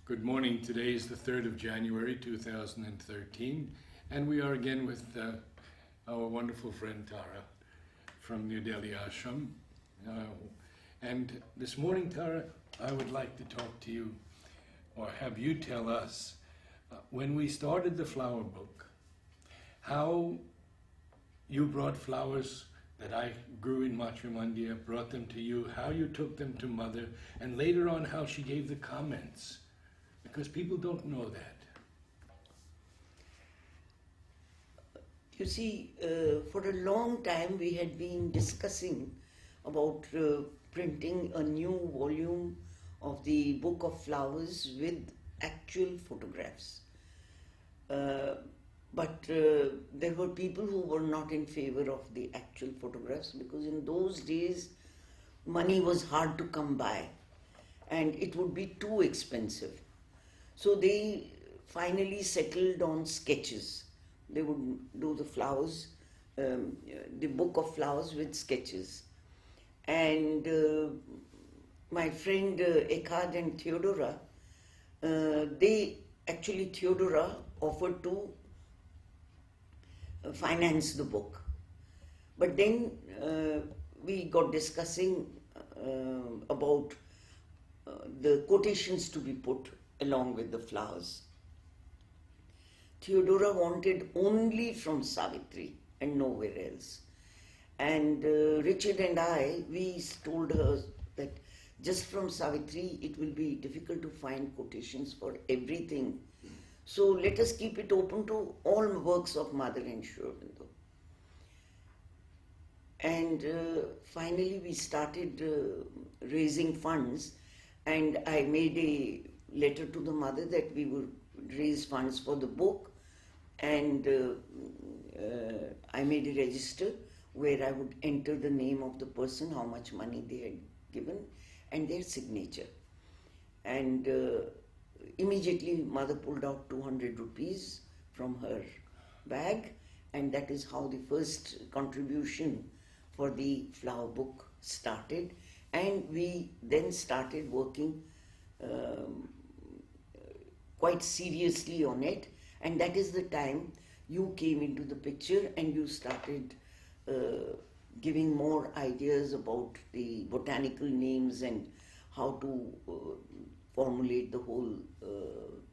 Good morning. Today is the 3rd of January 2013, and we are again with our wonderful friend Tara from New Delhi Ashram. And this morning, Tara, I would like to talk to you, or have you tell us, when we started the flower book, how you brought flowers that I grew in Matrimandia, brought them to you, how you took them to Mother, and later on how she gave the comments. Because people don't know that. You see, for a long time we had been discussing about printing a new volume of the Book of Flowers with actual photographs. But there were people who were not in favor of the actual photographs because in those days money was hard to come by and it would be too expensive. So they finally settled on sketches. They would do the flowers, the Book of Flowers with sketches. And my friend Echad and Theodora, Theodora offered to finance the book. But then we got discussing about the quotations to be put along with the flowers. Theodora wanted only from Savitri and nowhere else. And Richard and I, we told her that just from Savitri it will be difficult to find quotations for everything. So let us keep it open to all works of Mother and Aurobindo. And finally we started raising funds, and I made a letter to the Mother that we would raise funds for the book, and I made a register where I would enter the name of the person, how much money they had given, and their signature. And immediately Mother pulled out 200 rupees from her bag, and that is how the first contribution for the flower book started. And we then started working quite seriously on it, and that is the time you came into the picture and you started giving more ideas about the botanical names and how to formulate the whole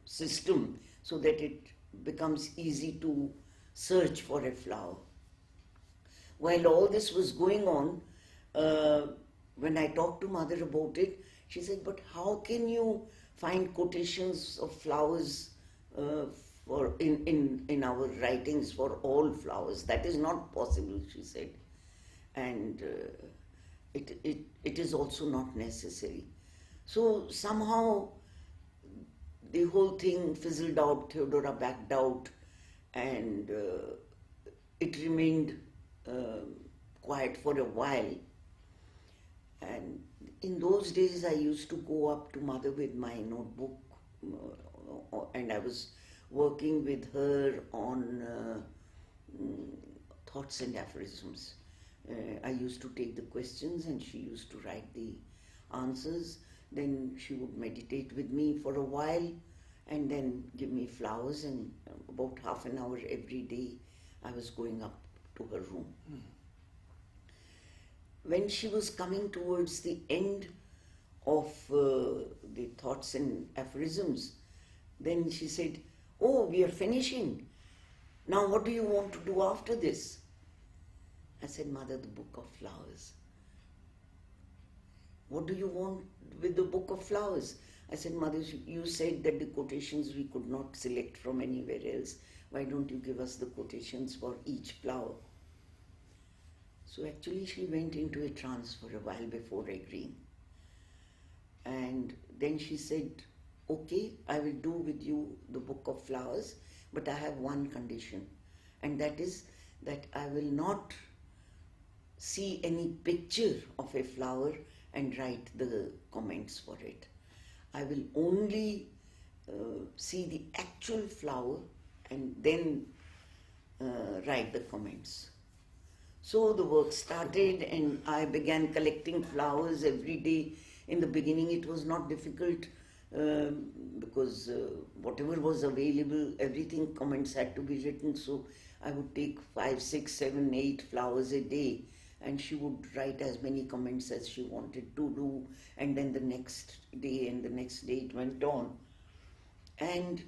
system so that it becomes easy to search for a flower. While all this was going on, when I talked to Mother about it, she said, but how can you find quotations of flowers in our writings for all flowers? That is not possible, she said. And it is also not necessary. So somehow the whole thing fizzled out, Theodora backed out, and it remained quiet for a while. And in those days I used to go up to Mother with my notebook, and I was working with her on thoughts and aphorisms. I used to take the questions and she used to write the answers. Then she would meditate with me for a while and then give me flowers, and about half an hour every day I was going up to her room. When she was coming towards the end of the thoughts and aphorisms, then she said, oh, we are finishing. Now what do you want to do after this? I said, Mother, the Book of Flowers. What do you want with the Book of Flowers? I said, Mother, you said that the quotations we could not select from anywhere else. Why don't you give us the quotations for each flower? So actually she went into a trance for a while before agreeing. And then she said, okay, I will do with you the Book of Flowers, but I have one condition, and that is that I will not see any picture of a flower and write the comments for it. I will only see the actual flower and then write the comments. So the work started and I began collecting flowers every day. In the beginning it was not difficult because whatever was available, everything comments had to be written. So I would take 5, 6, 7, 8 flowers a day, and she would write as many comments as she wanted to do, and then the next day and the next day it went on. And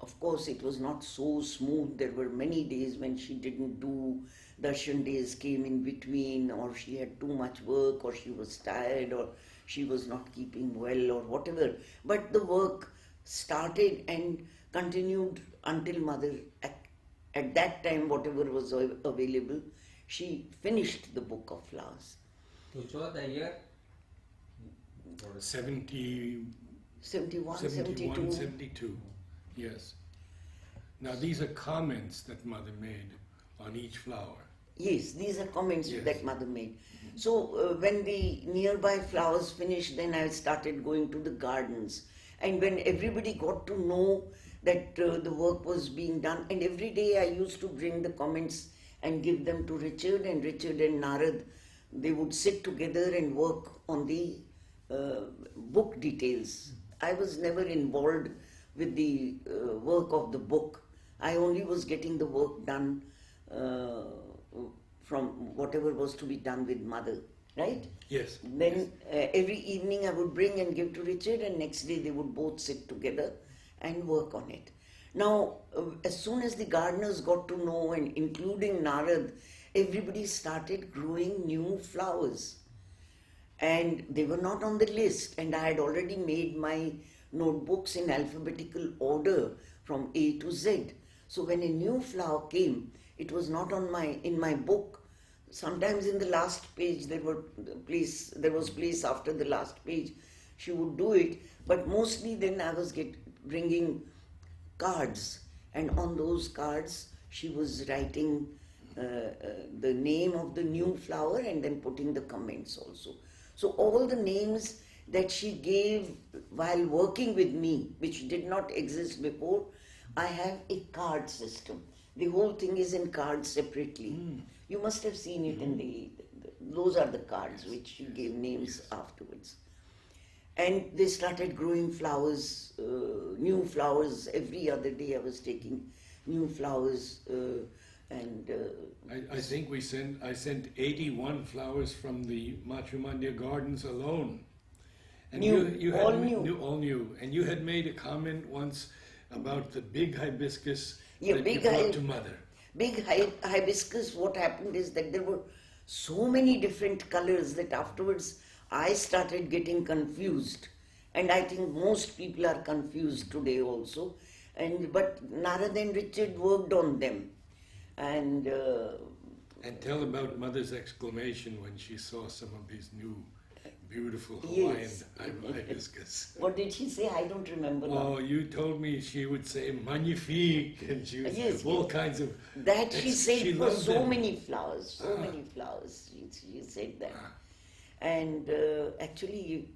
of course it was not so smooth. There were many days when she didn't do, darshan days came in between, or she had too much work, or she was tired, or she was not keeping well, or whatever. But the work started and continued until mother, at that time, whatever was available, she finished the book of flowers. Which was the year? 70, 71, 71, 72. 72. Yes. Now these are comments that mother made on each flower. Yes, these are comments Yes. that mother made. So when the nearby flowers finished, then I started going to the gardens. And when everybody got to know that the work was being done, and every day I used to bring the comments and give them to Richard and Narad. They would sit together and work on the book details. I was never involved with the work of the book. I only was getting the work done from whatever was to be done with mother, right? Yes. Then every evening I would bring and give to Richard, and next day they would both sit together and work on it. Now, as soon as the gardeners got to know, and including Narad, everybody started growing new flowers. And they were not on the list, and I had already made my notebooks in alphabetical order from A to Z. So when a new flower came, it was not in my book. Sometimes in the last page there was place after the last page. She would do it, but mostly then I was bringing cards, and on those cards she was writing the name of the new flower and then putting the comments also. So all the names that she gave while working with me, which did not exist before, I have a card system. The whole thing is in cards separately. You must have seen it in those are the cards which she gave names afterwards. And they started growing flowers, new flowers. Every other day I was taking new flowers I think I sent 81 flowers from the Matrimanya Gardens alone. And New, all new. And you had made a comment once about the big hibiscus Yeah, that big you brought to mother. Big hibiscus, what happened is that there were so many different colors that afterwards I started getting confused. And I think most people are confused today also. But Narad and Richard worked on them. And tell about mother's exclamation when she saw some of these new beautiful Hawaiian Yes. hibiscus. What did she say? I don't remember now. Oh, you told me she would say magnifique, and she would Yes, say all yes. kinds of... That she said for loved so them. many flowers, many flowers. She said that. And actually,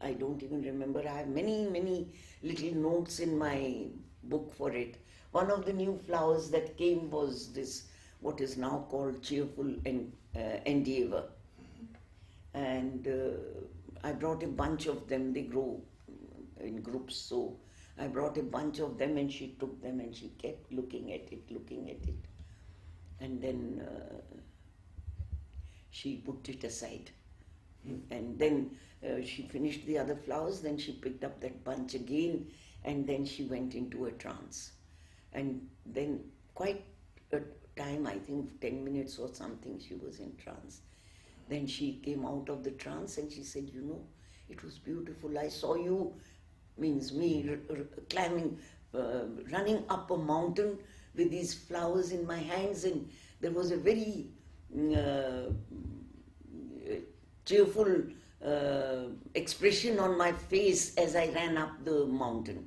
I don't even remember. I have many little notes in my book for it. One of the new flowers that came was this, what is now called cheerful endeavor. And I brought a bunch of them. They grow in groups, so I brought a bunch of them, and she took them and she kept looking at it. And then she put it aside. And then she finished the other flowers, then she picked up that bunch again, and then she went into a trance. And then quite a time, I think 10 minutes or something, she was in trance. Then she came out of the trance and she said, it was beautiful. I saw you, means me, climbing, running up a mountain with these flowers in my hands, and there was a very cheerful expression on my face as I ran up the mountain.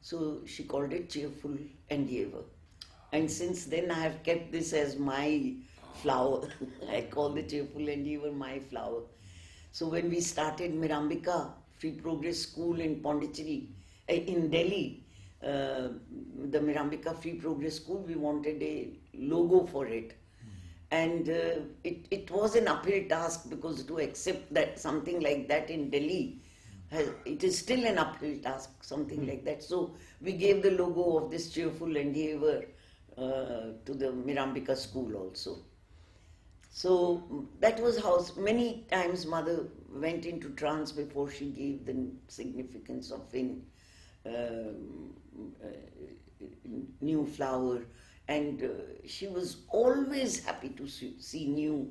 So she called it cheerful endeavor. And since then I have kept this as my flower. I call the cheerful endeavor my flower. So when we started Mirambika Free Progress School in Pondicherry, in Delhi, the Mirambika Free Progress School, we wanted a logo for it. And it was an uphill task, because to accept that something like that in Delhi, it is still an uphill task, something like that. So we gave the logo of this cheerful endeavor to the Mirambika school also. So that was how many times mother went into trance before she gave the significance of new flower, and she was always happy to see new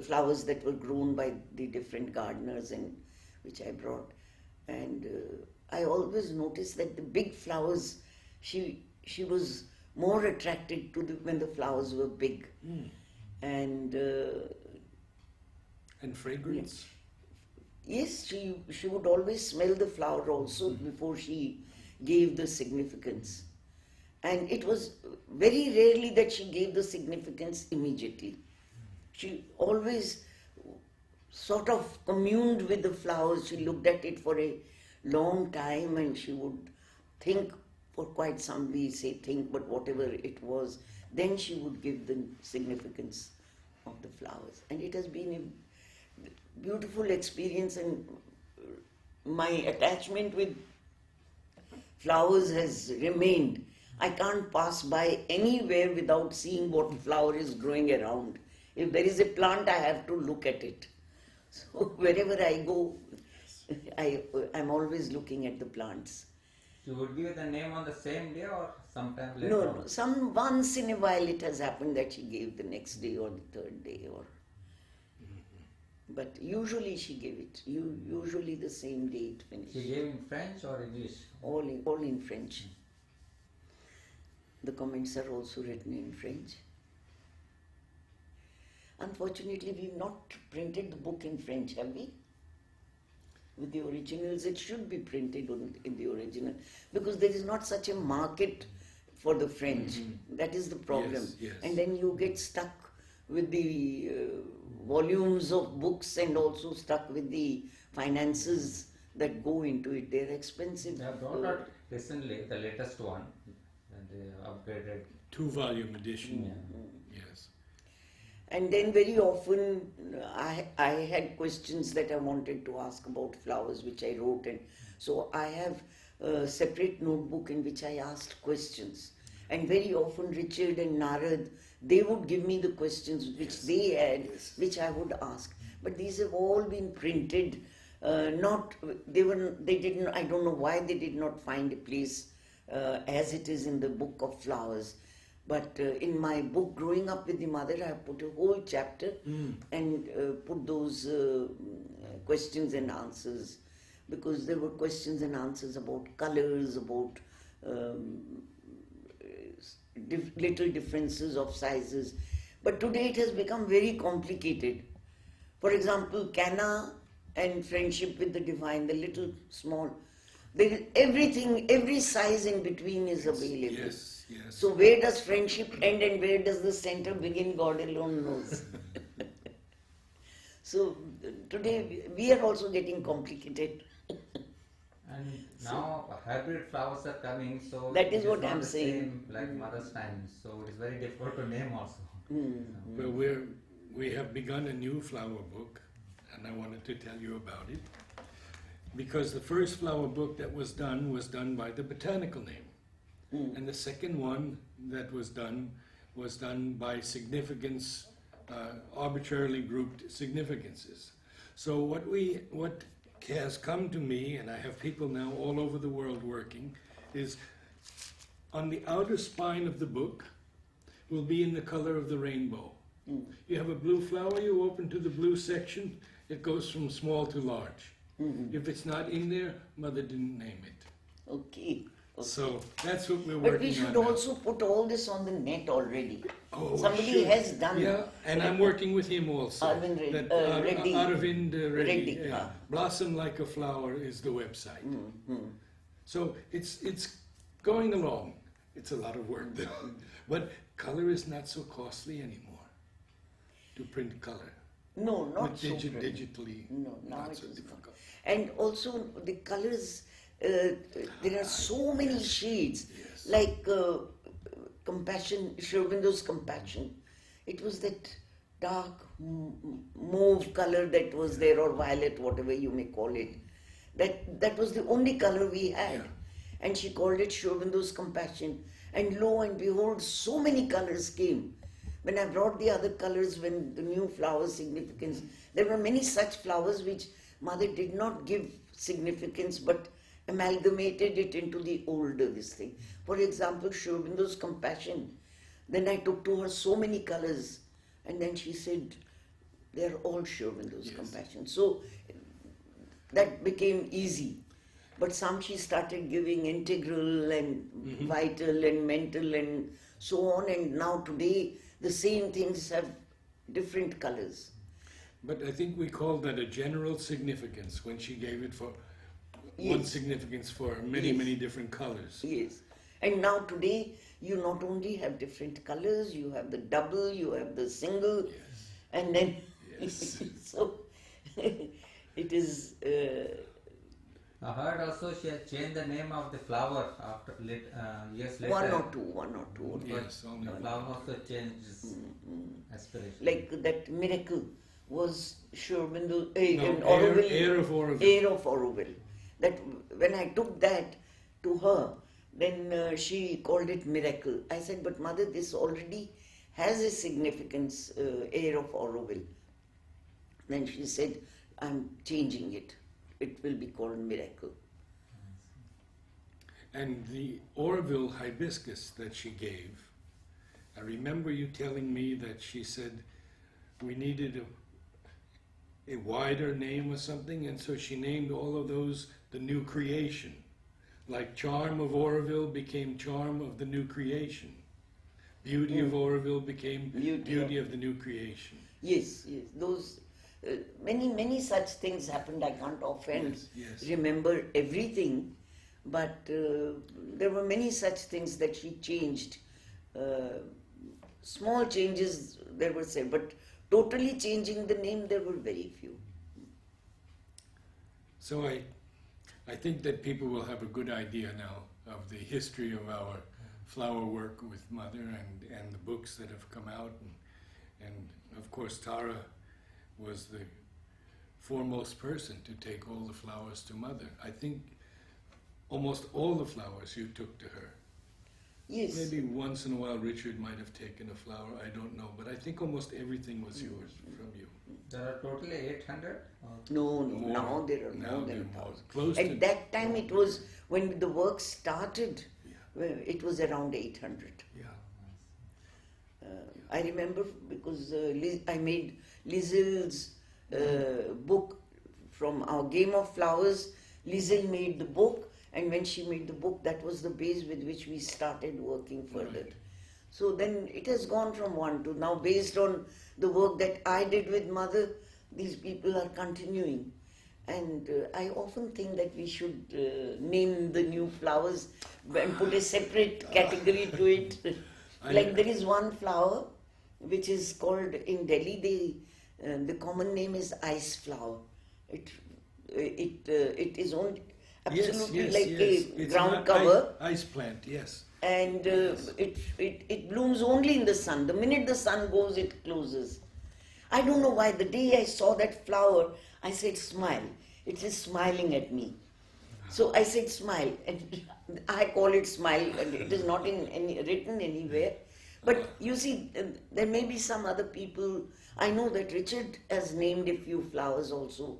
flowers that were grown by the different gardeners, and which I brought. And I always noticed that the big flowers, she was more attracted to when the flowers were big. And fragrance. yes, she would always smell the flower also before she gave the significance. And it was very rarely that she gave the significance immediately. She always sort of communed with the flowers. She looked at it for a long time, and she would think for quite some, we say think, but whatever it was, then she would give the significance of the flowers. And it has been a beautiful experience, and my attachment with flowers has remained. I can't pass by anywhere without seeing what flower is growing around. If there is a plant, I have to look at it. So wherever I go, I'm always looking at the plants. You would give the name on the same day or sometime later? No. Once in a while it has happened that she gave the next day or the third day, but usually she gave it. Usually the same day it finished. She gave in French or English? All in French. The comments are also written in French. Unfortunately, we've not printed the book in French, have we? With the originals, it should be printed in the original, because there is not such a market for the French. That is the problem. Yes. And then you get stuck with the volumes of books, and also stuck with the finances that go into it. They're expensive. They have brought out recently the latest one, and they upgraded. 2-volume edition. Yes. And then very often I had questions that I wanted to ask about flowers, which I wrote, and so I have a separate notebook in which I asked questions. And very often Richard and Narad, they would give me the questions which they had, which I would ask. But these have all been printed. I don't know why they did not find a place as it is in the Book of Flowers. But in my book, Growing Up with the Mother, I have put a whole chapter and put those questions and answers, because there were questions and answers about colors, about little differences of sizes. But today it has become very complicated. For example, Cana and Friendship with the Divine, the little small, everything, every size in between is available. Yes. So where does friendship end and where does the center begin, God alone knows. So today we are also getting complicated. And now hybrid flowers are coming, so that is it what not I'm the saying. Same like mother's time, so it's very difficult to name also. Well, we have begun a new flower book, and I wanted to tell you about it, because the first flower book that was done by the botanical name. And the second one that was done by significance, arbitrarily grouped significances. So what has come to me, and I have people now all over the world working, is on the outer spine of the book will be in the color of the rainbow. You have a blue flower, you open to the blue section, it goes from small to large. If it's not in there, Mother didn't name it. Okay. So that's what we're working on. But we should also put all this on the net already. Oh, Somebody has done. Yeah, and I'm working with him also. Arvind Reddy. Aravind Reddy. Reddy, Yeah. Blossom Like a Flower is the website. So it's going along. It's a lot of work though. But color is not so costly anymore to print color. No, not With so. digitally. No, now not it so is difficult. not. And also the colors, there are so many shades. Yes. Like compassion, Aurobindo compassion. It was that dark mauve color that was there, or violet, whatever you may call it. That was the only color we had. Yeah. And she called it Aurobindo's compassion. And lo and behold, so many colors came. When I brought the other colors, when the new flower significance, there were many such flowers which Mother did not give significance but amalgamated it into the older this thing. For example, Aurobindo's compassion. Then I took to her so many colors, and then she said, they're all Aurobindo's compassion. So that became easy. But some she started giving integral and vital and mental and so on, and now today the same things have different colors. But I think we call that a general significance when she gave it for one Yes. significance for many, Yes. many different colors. Yes. And now today you not only have different colors, you have the double, you have the single, Yes. and then Yes. so it is. I heard also she had changed the name of the flower after years later. One or two. But Yes, only the one. flower also changed its aspiration. Like that miracle was Aurobindo, No, in air, Auroville, air of Auroville. Air of Auroville. That when I took that to her, then she called it miracle. I said, but Mother, this already has a significance, Air of Auroville. Then she said, I'm changing it. It will be called miracle. And the Auroville hibiscus that she gave, I remember you telling me that she said we needed a wider name or something, and so she named all of those the new creation. Like Charm of Auroville became Charm of the new creation. Beauty of Auroville became Beauty of the new creation. Yes, yes. Those many such things happened. I can't offhand Yes. remember everything, but there were many such things that she changed. Small changes there were said, but totally changing the name there were very few. So I think that people will have a good idea now of the history of our flower work with Mother and the books that have come out. And of course, Tara was the foremost person to take all the flowers to Mother. I think almost all the flowers you took to her. Yes. Maybe once in a while Richard might have taken a flower, I don't know. But I think almost everything was yours from you. There are totally 800? No, More. now there are Now more there than are more. 1,000. Close At to- that time it was, when the work started, Yeah. it was around 800. Yeah. I remember because I made Lizel's book from our Game of Flowers. Lizel made the book, and when she made the book, that was the base with which we started working further. Right. So then it has gone from one to now, based on the work that I did with Mother, these people are continuing. And I often think that we should name the new flowers and put a separate category to it. Like there is one flower which is called in Delhi, the common name is ice flower. It is on absolutely like a It's ground an cover, ice plant, yes. and Yes. it blooms only in the sun. The minute the sun goes, it closes. I don't know why. The day I saw that flower, I said, smile. It is smiling at me. So I said, smile. And I call it smile, and it is not written anywhere. But you see, there may be some other people. I know that Richard has named a few flowers also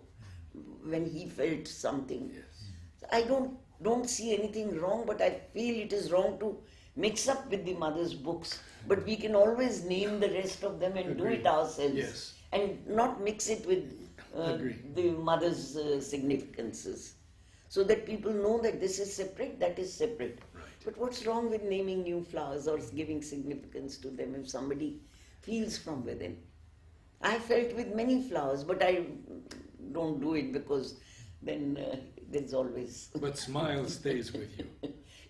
when he felt something. Yes. I don't see anything wrong, but I feel it is wrong to mix up with the Mother's books. But we can always name the rest of them and do Agreed. it ourselves. Yes. And not mix it with Agreed. the Mother's significances. So that people know that this is separate, that is separate. Right. But what's wrong with naming new flowers or giving significance to them if somebody feels from within? I felt with many flowers, but I don't do it because then there's always But smile stays with you.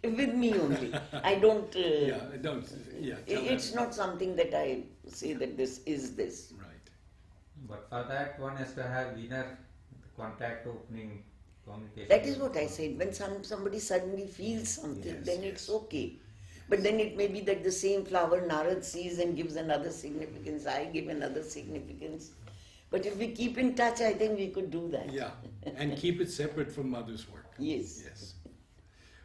with me only. I don't. Yeah, don't. Yeah, tell It's them. not something that I say that this is this. Right. But for that one has to have inner contact opening communication. That is what I said. When somebody suddenly feels something, Yes, then yes. it's okay. But then it may be that the same flower Narad sees and gives another significance, I give another significance. But if we keep in touch, I think we could do that. Yeah, and keep it separate from Mother's work. Yes. Yes.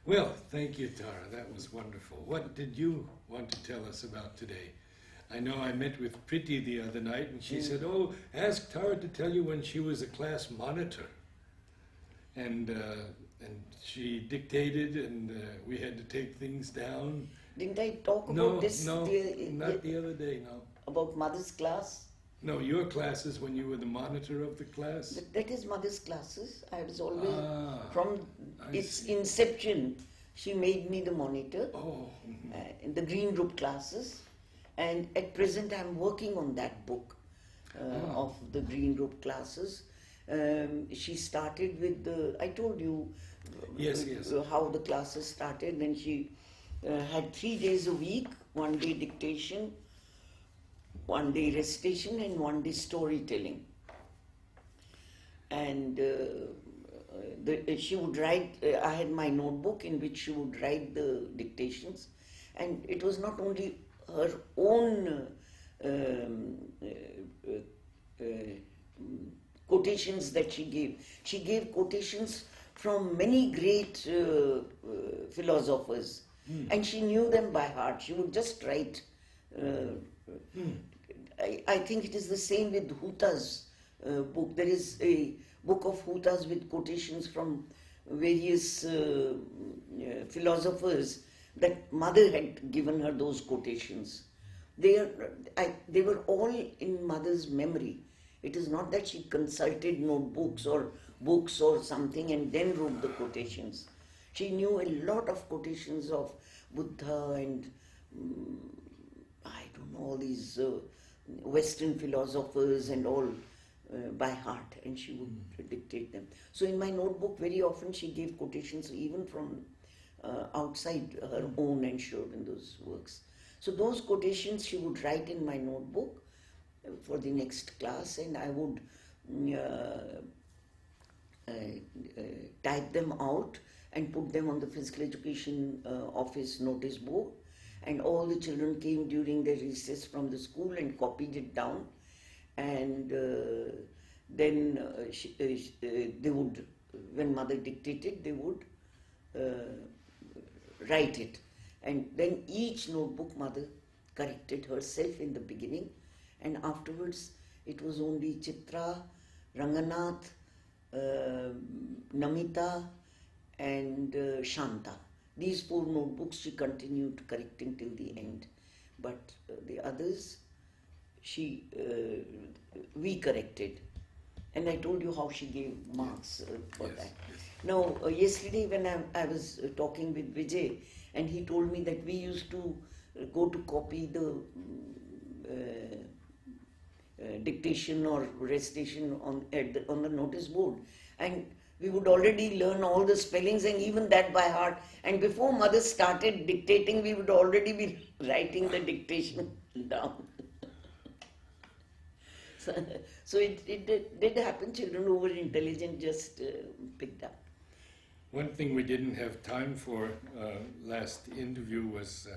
Well, thank you, Tara. That was wonderful. What did you want to tell us about today? I know I met with Priti the other night, and she said, "Oh, ask Tara to tell you when she was a class monitor." And she dictated, and we had to take things down. Didn't I talk No, about this? no, not the other day, no. About Mother's class? No, your classes when you were the monitor of the class. That is Mother's classes. I was always, from I its see. inception, she made me the monitor Oh, in the green group classes. And at present, I'm working on that book of the green group classes. She started with I told you Yes, yes. how the classes started. Then she had 3 days a week, 1 day dictation, 1 day recitation, and 1 day storytelling. And she would write, I had my notebook in which she would write the dictations. And it was not only her own quotations that she gave. She gave quotations from many great philosophers, and she knew them by heart. She would just write. I think it is the same with Huta's book. There is a book of Huta's with quotations from various philosophers that Mother had given her those quotations. They were all in Mother's memory. It is not that she consulted notebooks or books or something and then wrote the quotations. She knew a lot of quotations of Buddha and I don't know, all these Western philosophers and all by heart, and she would dictate them. So in my notebook, very often she gave quotations even from outside her own and showed in those works. So those quotations she would write in my notebook for the next class, and I would type them out and put them on the physical education office notice board, and all the children came during their recess from the school and copied it down, and then they would, when Mother dictated, they would write it, and then each notebook Mother corrected herself in the beginning, and afterwards it was only Chitra, Ranganath, Namita and Shanta. These 4 notebooks she continued correcting till the end, but the others we corrected, and I told you how she gave marks for that. Yes. Now, yesterday when I was talking with Vijay, and he told me that we used to go to copy the dictation or recitation on the notice board, and we would already learn all the spellings and even that by heart, and before Mother started dictating we would already be writing the dictation down. So it did happen. Children who were intelligent just picked up. One thing we didn't have time for last interview was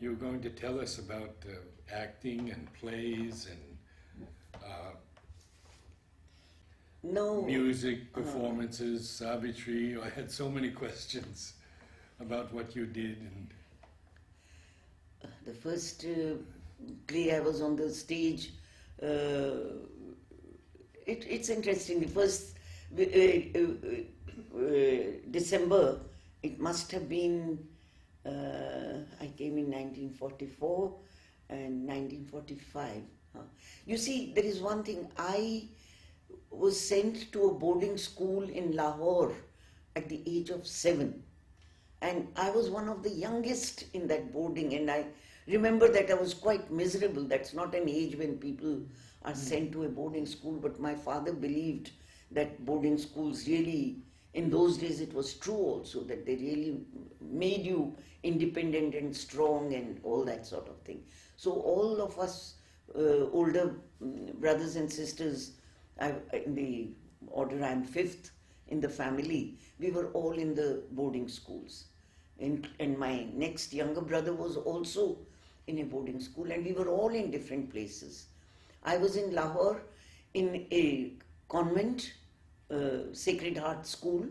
you were going to tell us about acting and plays and No. music performances, Savitri. I had so many questions about what you did. And The first play I was on the stage, it's interesting. The first December, it must have been, I came in 1944 and 1945. You see, there is one thing. I was sent to a boarding school in Lahore at the age of 7. And I was one of the youngest in that boarding, and I remember that I was quite miserable. That's not an age when people are sent to a boarding school, but my father believed that boarding schools really, in those days it was true also, that they really made you independent and strong and all that sort of thing. So all of us older brothers and sisters, in the order I'm 5th in the family, we were all in the boarding schools. And my next younger brother was also in a boarding school, and we were all in different places. I was in Lahore in a convent, Sacred Heart school,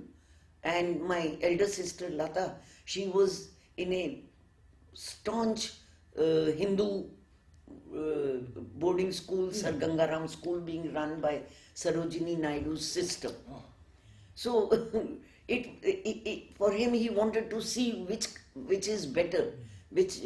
and my elder sister Lata, she was in a staunch Hindu boarding school, Sir Gangaram school, being run by Sarojini Naidu's sister. So for him, he wanted to see which is better, which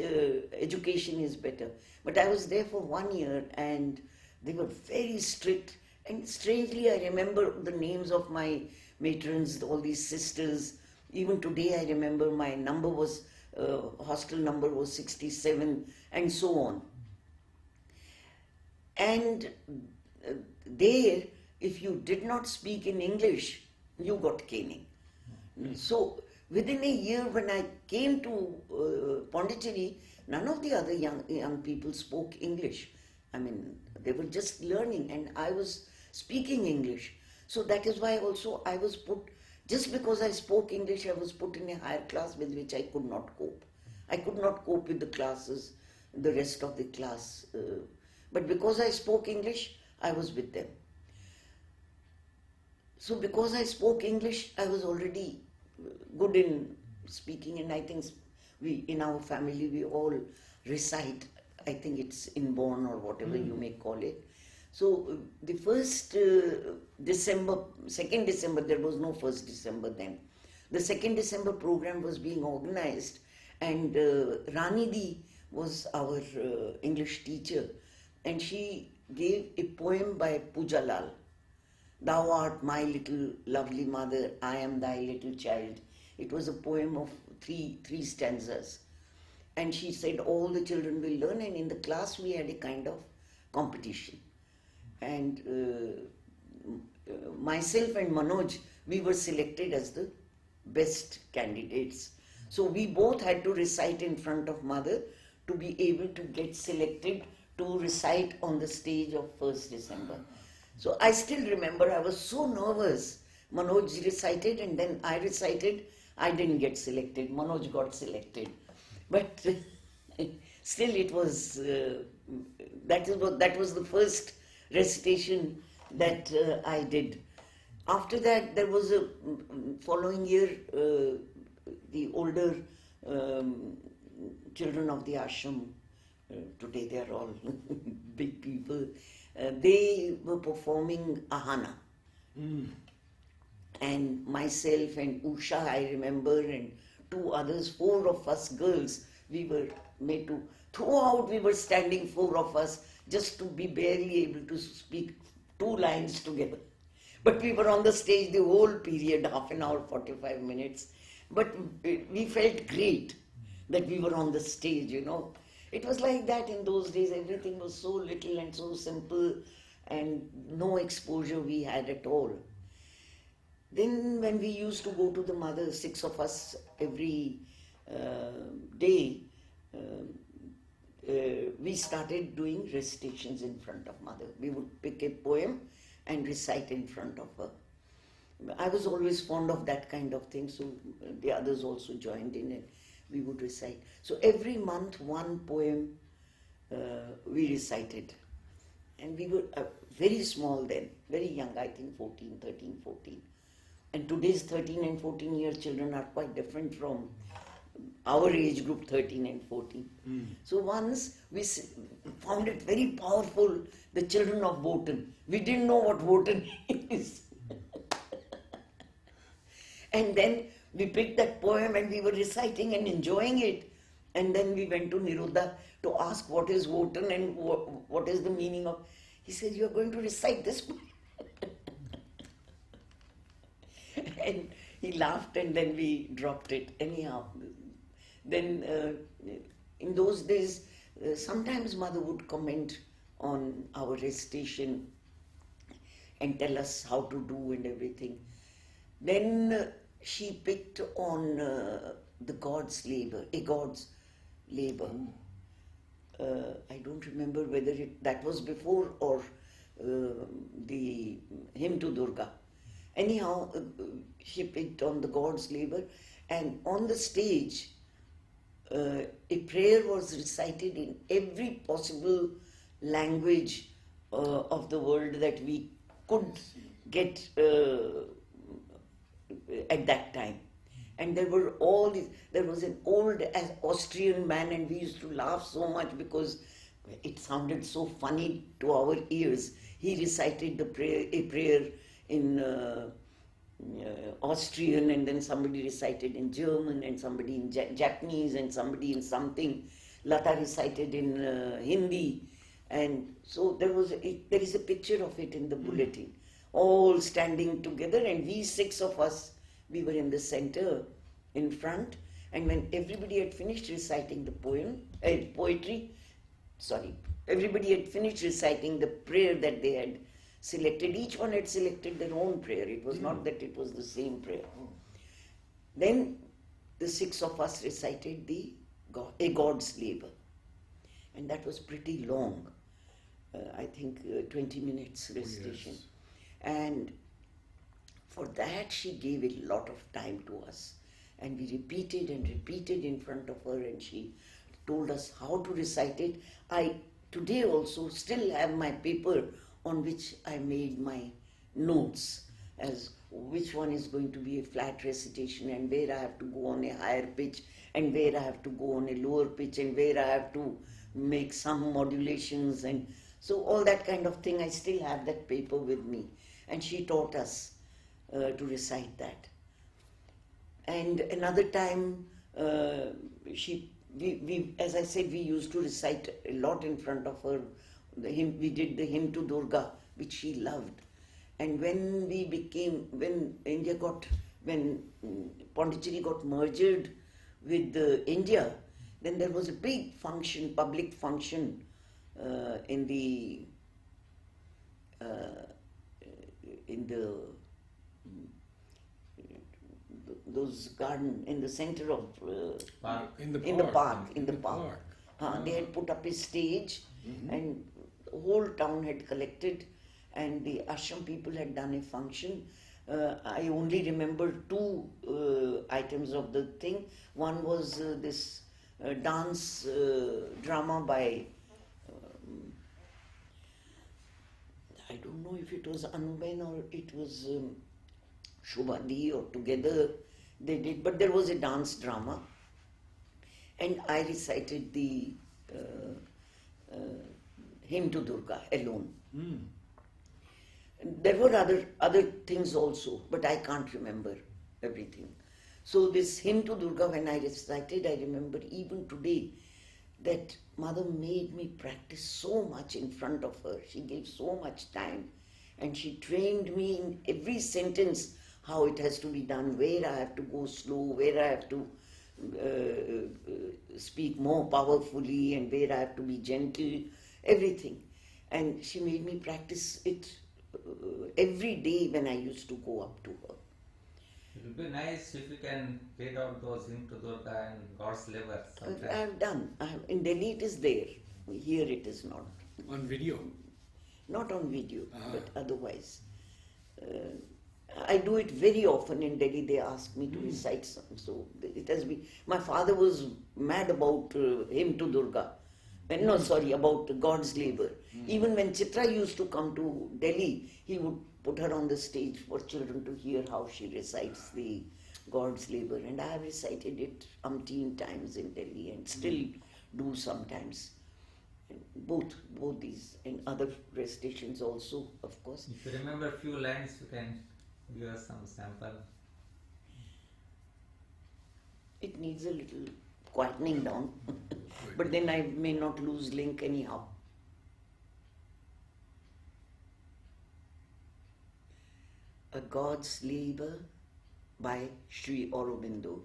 education is better. But I was there for 1 year, and they were very strict. And strangely, I remember the names of my matrons, all these sisters. Even today, I remember my number was hostel number was 67, and so on. And there, if you did not speak in English, you got caning. So within a year, when I came to Pondicherry, none of the other young people spoke English. I mean, they were just learning, and I was speaking English. So that is why also I was put, just because I spoke English, I was put in a higher class with which I could not cope. I could not cope with the classes, the rest of the class. But because I spoke English, I was with them. So because I spoke English, I was already good in speaking, and I think we, in our family, we all recite. I think it's inborn or whatever you may call it. So the first December, 2nd December, there was no 1st December then. The 2nd December program was being organized, and Rani Di was our English teacher, and she gave a poem by Pooja Lal. Thou art my little lovely mother, I am thy little child. It was a poem of three stanzas. And she said all the children will learn, and in the class we had a kind of competition. And myself and Manoj, we were selected as the best candidates. So we both had to recite in front of mother to be able to get selected to recite on the stage of 1st December. So I still remember I was so nervous. Manoj recited and then I recited. I didn't get selected. Manoj got selected. But still it was, that was the first recitation that I did. After that, there was a following year, the older children of the ashram, today they are all big people, they were performing Ahana. And myself and Usha, I remember, and 2 others, 4 of us girls, we were made to, throughout we were standing, 4 of us, just to be barely able to speak 2 lines together. But we were on the stage the whole period, half an hour, 45 minutes. But we felt great that we were on the stage, you know. It was like that in those days. Everything was so little and so simple, and no exposure we had at all. Then when we used to go to the mother, 6 of us every day, we started doing recitations in front of mother. We would pick a poem and recite in front of her. I was always fond of that kind of thing, so the others also joined in and we would recite. So every month 1 poem we recited. And we were very small then, very young, I think 13, 14. And today's 13 and 14 year children are quite different from our age group, 13 and 14. So once we found it very powerful, the children of Wotan. We didn't know what Wotan is. And then we picked that poem and we were reciting and enjoying it. And then we went to Niruddha to ask what is Wotan and what is the meaning of. He said, you are going to recite this poem. And he laughed and then we dropped it. Anyhow, then in those days, sometimes mother would comment on our recitation and tell us how to do and everything. Then she picked on the God's labor, a God's labor. I don't remember whether that was before or the hymn to Durga. Anyhow, she picked on the God's labor, and on the stage a prayer was recited in every possible language of the world that we could get at that time. And there were all these, there was an old Austrian man, and we used to laugh so much because it sounded so funny to our ears. He recited a prayer in Austrian, and then somebody recited in German, and somebody in Japanese, and somebody in something. Lata recited in Hindi, and so there is a picture of it in the bulletin, all standing together, and we 6 of us, we were in the center, in front, and when everybody had finished reciting the everybody had finished reciting the prayer that they had selected. Each one had selected their own prayer. It was not that it was the same prayer. Then the 6 of us recited a God's labor, and that was pretty long. I think 20 minutes recitation. Yes. And for that she gave a lot of time to us, and we repeated and repeated in front of her, and she told us how to recite it. I today also still have my paper on which I made my notes as which one is going to be a flat recitation, and where I have to go on a higher pitch, and where I have to go on a lower pitch, and where I have to make some modulations, and so all that kind of thing. I still have that paper with me, and she taught us to recite that. And another time, we, as I said, we used to recite a lot in front of her. We did the hymn to Durga, which she loved. And when Pondicherry got merged with India, then there was a big function, public function, in those garden in the center of Park. In the park. Ah. They had put up a stage, and the whole town had collected, and the ashram people had done a function. I only remember 2 items of the thing. One was this dance drama by I don't know if it was Anuben or it was Shubhadi, or together they did, but there was a dance drama, and I recited the hymn to Durga alone. There were other things also, but I can't remember everything. So this hymn to Durga, when I recited, I remember even today that mother made me practice so much in front of her. She gave so much time, and she trained me in every sentence how it has to be done, where I have to go slow, where I have to speak more powerfully, and where I have to be gentle, everything. And she made me practice it every day when I used to go up to her. It would be nice if you can read out those hymn to Durga and God's labor I sometime. have done. In Delhi it is there. Here it is not. On video. Not on video, but otherwise. I do it very often in Delhi. They ask me to recite some. So it has been. My father was mad about hymn to Durga. No, sorry, about God's labor. Even when Chitra used to come to Delhi, he would put her on the stage for children to hear how she recites the God's labor. And I have recited it umpteen times in Delhi and still do sometimes. Both these and other recitations also, of course. If you remember a few lines, you can give us some sample. It needs a little quietening down, but then I may not lose link anyhow. A God's Labor by Sri Aurobindo.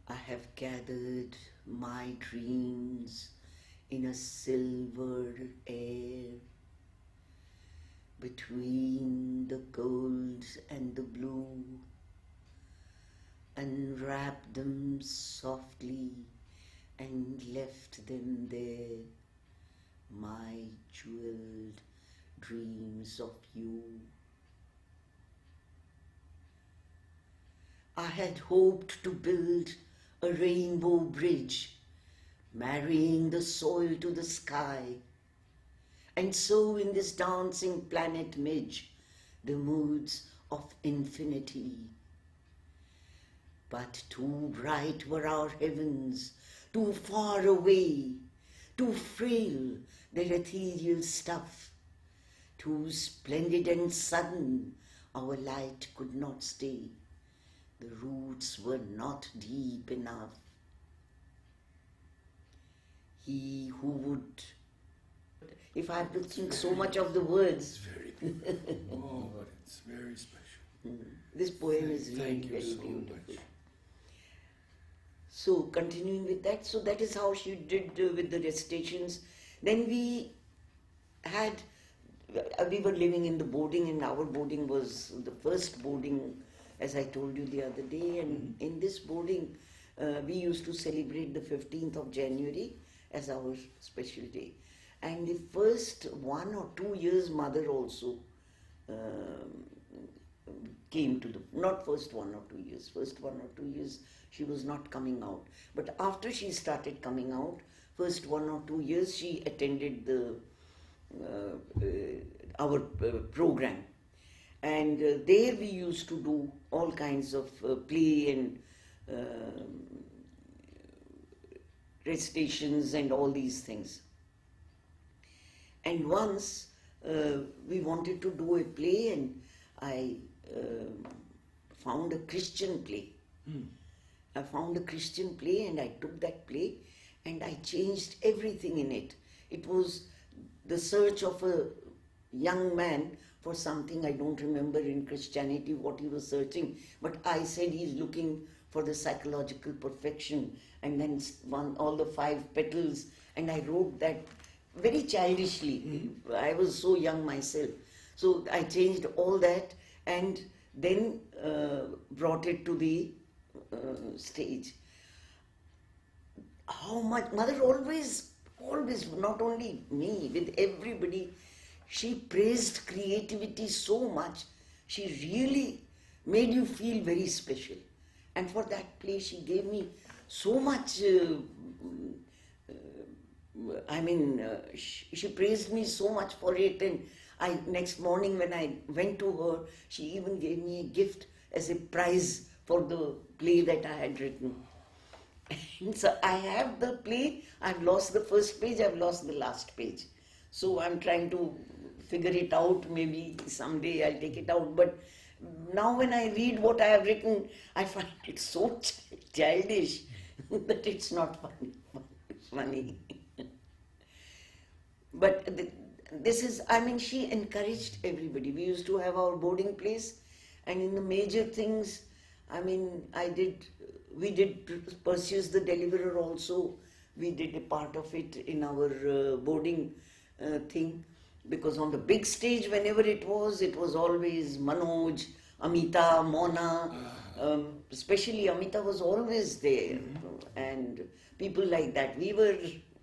I have gathered my dreams in a silver air, between the gold and the blue, unwrapped them softly and left them there, my jeweled dreams of you. I had hoped to build a rainbow bridge, marrying the soil to the sky, and sow in this dancing planet midge the moods of infinity. But too bright were our heavens, too far away, too frail their ethereal stuff, too splendid and sudden our light could not stay. The roots were not deep enough. He who would, if I have to think so much of the It's words, very beautiful. Oh, but it's very special. this poem is really Thank you very so beautiful. much. So continuing with that, so that is how she did with the recitations. Then we were living in the boarding, and our boarding was the first boarding, as I told you the other day. And in this boarding, we used to celebrate the 15th of January as our special day. And the first 1 or 2 years, mother also came to the, not first 1 or 2 years, first 1 or 2 years she was not coming out. But after she started coming out, first 1 or 2 years she attended the our program. And there we used to do all kinds of play and recitations and all these things. And once we wanted to do a play, and I found a Christian play. I found a Christian play, and I took that play and I changed everything in it. It was the search of a young man for something, I don't remember in Christianity what he was searching, but I said he's looking for the psychological perfection, and then all the 5 petals, and I wrote that very childishly. I was so young myself. So I changed all that and then brought it to the stage. How much mother always, not only me, with everybody, she praised creativity so much. She really made you feel very special. And for that play, she gave me so much. She praised me so much for it, and next morning when I went to her, she even gave me a gift as a prize for the play that I had written. And so I have the play, I've lost the first page, I've lost the last page. So I'm trying to figure it out, maybe someday I'll take it out. But now when I read what I have written, I find it so childish that it's not funny. But this is, she encouraged everybody. We used to have our boarding place, and in the major things, we did Perseus the Deliverer also. We did a part of it in our boarding thing, because on the big stage, whenever it was always Manoj, Amita, Mona, especially Amita was always there, and people like that. We were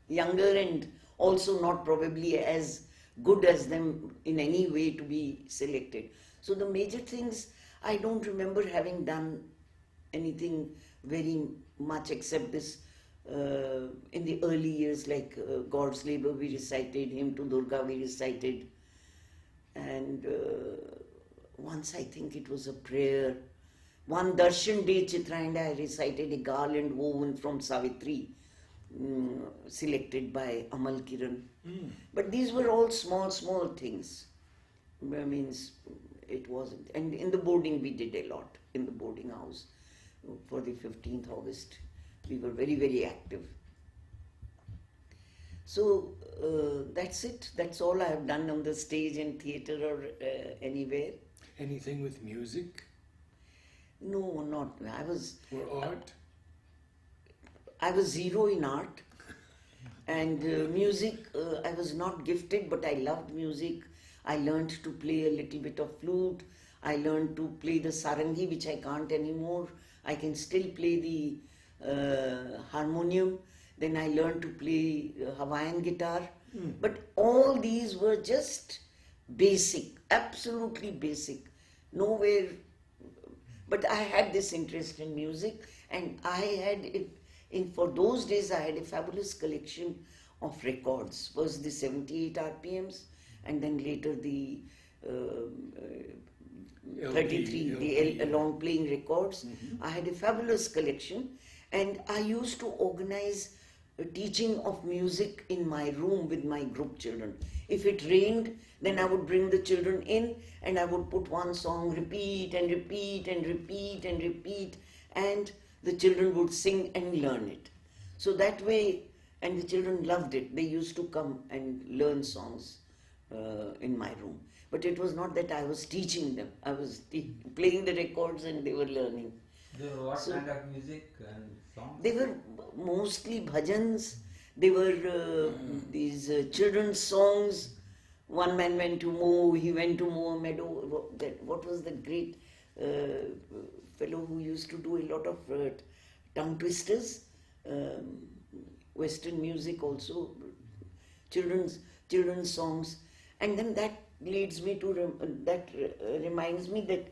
younger and also not probably as good as them in any way to be selected. So the major things, I don't remember having done anything very much except this in the early years, like God's Labor we recited, Hymn to Durga we recited, and once I think it was a prayer, one Darshan Day Chitrayanda I recited a garland woven from Savitri, selected by Amal Kiran. But these were all small things. It wasn't. And in the boarding we did a lot, in the boarding house for the 15th August. We were very, very active. So that's it. That's all I have done on the stage and theatre or anywhere. Anything with music No, not. or art? I was zero in art. And music, I was not gifted, but I loved music. I learned to play a little bit of flute. I learned to play the sarangi, which I can't anymore. I can still play the harmonium. Then I learned to play Hawaiian guitar. But all these were just basic, absolutely basic. Nowhere, But I had this interest in music, and I had, for those days, I had a fabulous collection of records. First the 78 RPMs, and then later the 33, the long playing records. I had a fabulous collection, and I used to organize a teaching of music in my room with my group children. If it rained, then I would bring the children in and I would put one song, repeat and repeat and repeat and repeat, and the children would sing and learn it. So that way, and the children loved it. They used to come and learn songs in my room. But it was not that I was teaching them. I was playing the records and they were learning. What kind of music and songs? They were mostly bhajans. They were these children's songs. One man went to mow, he went to mow a meadow. What was the great fellow who used to do a lot of tongue twisters? Western music also, children's songs. And then that leads me to, reminds me that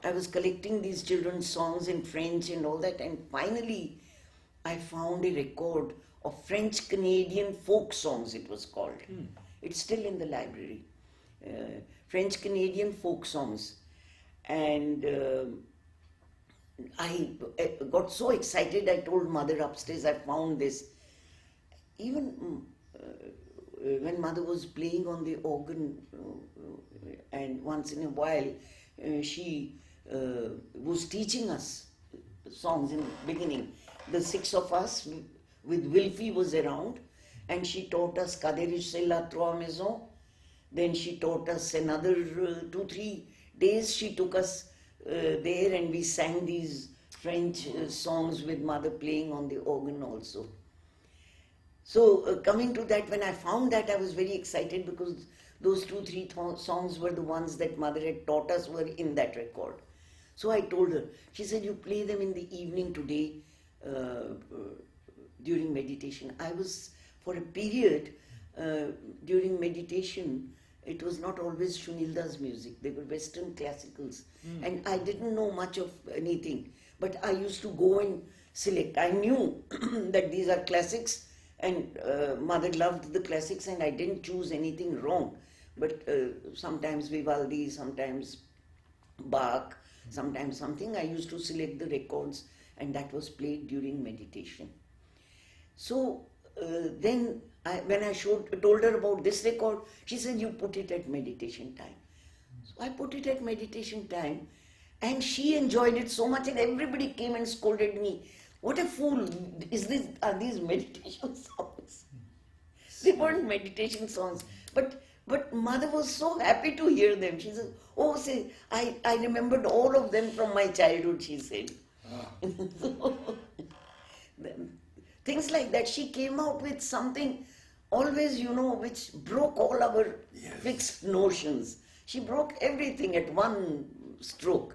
I was collecting these children's songs in French and all that, and finally I found a record of French Canadian folk songs, it was called. It's still in the library. French Canadian folk songs. And I got so excited, I told mother upstairs, I found this. Even when mother was playing on the organ, and once in a while she was teaching us songs in the beginning. The six of us with Wilfie was around, and she taught us Caderish c'est la trois maisons. Then she taught us another 2-3 days. She took us there, and we sang these French songs with mother playing on the organ also. So coming to that, when I found that, I was very excited because those 2-3 songs were the ones that mother had taught us were in that record. So I told her, she said, you play them in the evening today during meditation. I was, for a period, during meditation, it was not always Shunilda's music. They were Western classicals. And I didn't know much of anything. But I used to go and select. I knew that these are classics, and mother loved the classics, and I didn't choose anything wrong. But sometimes Vivaldi, sometimes Bach, sometimes something. I used to select the records, and that was played during meditation. So then when I told her about this record, she said, you put it at meditation time. So I put it at meditation time, and she enjoyed it so much, and everybody came and scolded me. What a fool, are these meditation songs? They weren't meditation songs, but mother was so happy to hear them. She said, oh, say, I remembered all of them from my childhood, she said. So, things like that. She came out with something always, which broke all our fixed notions. She broke everything at one stroke.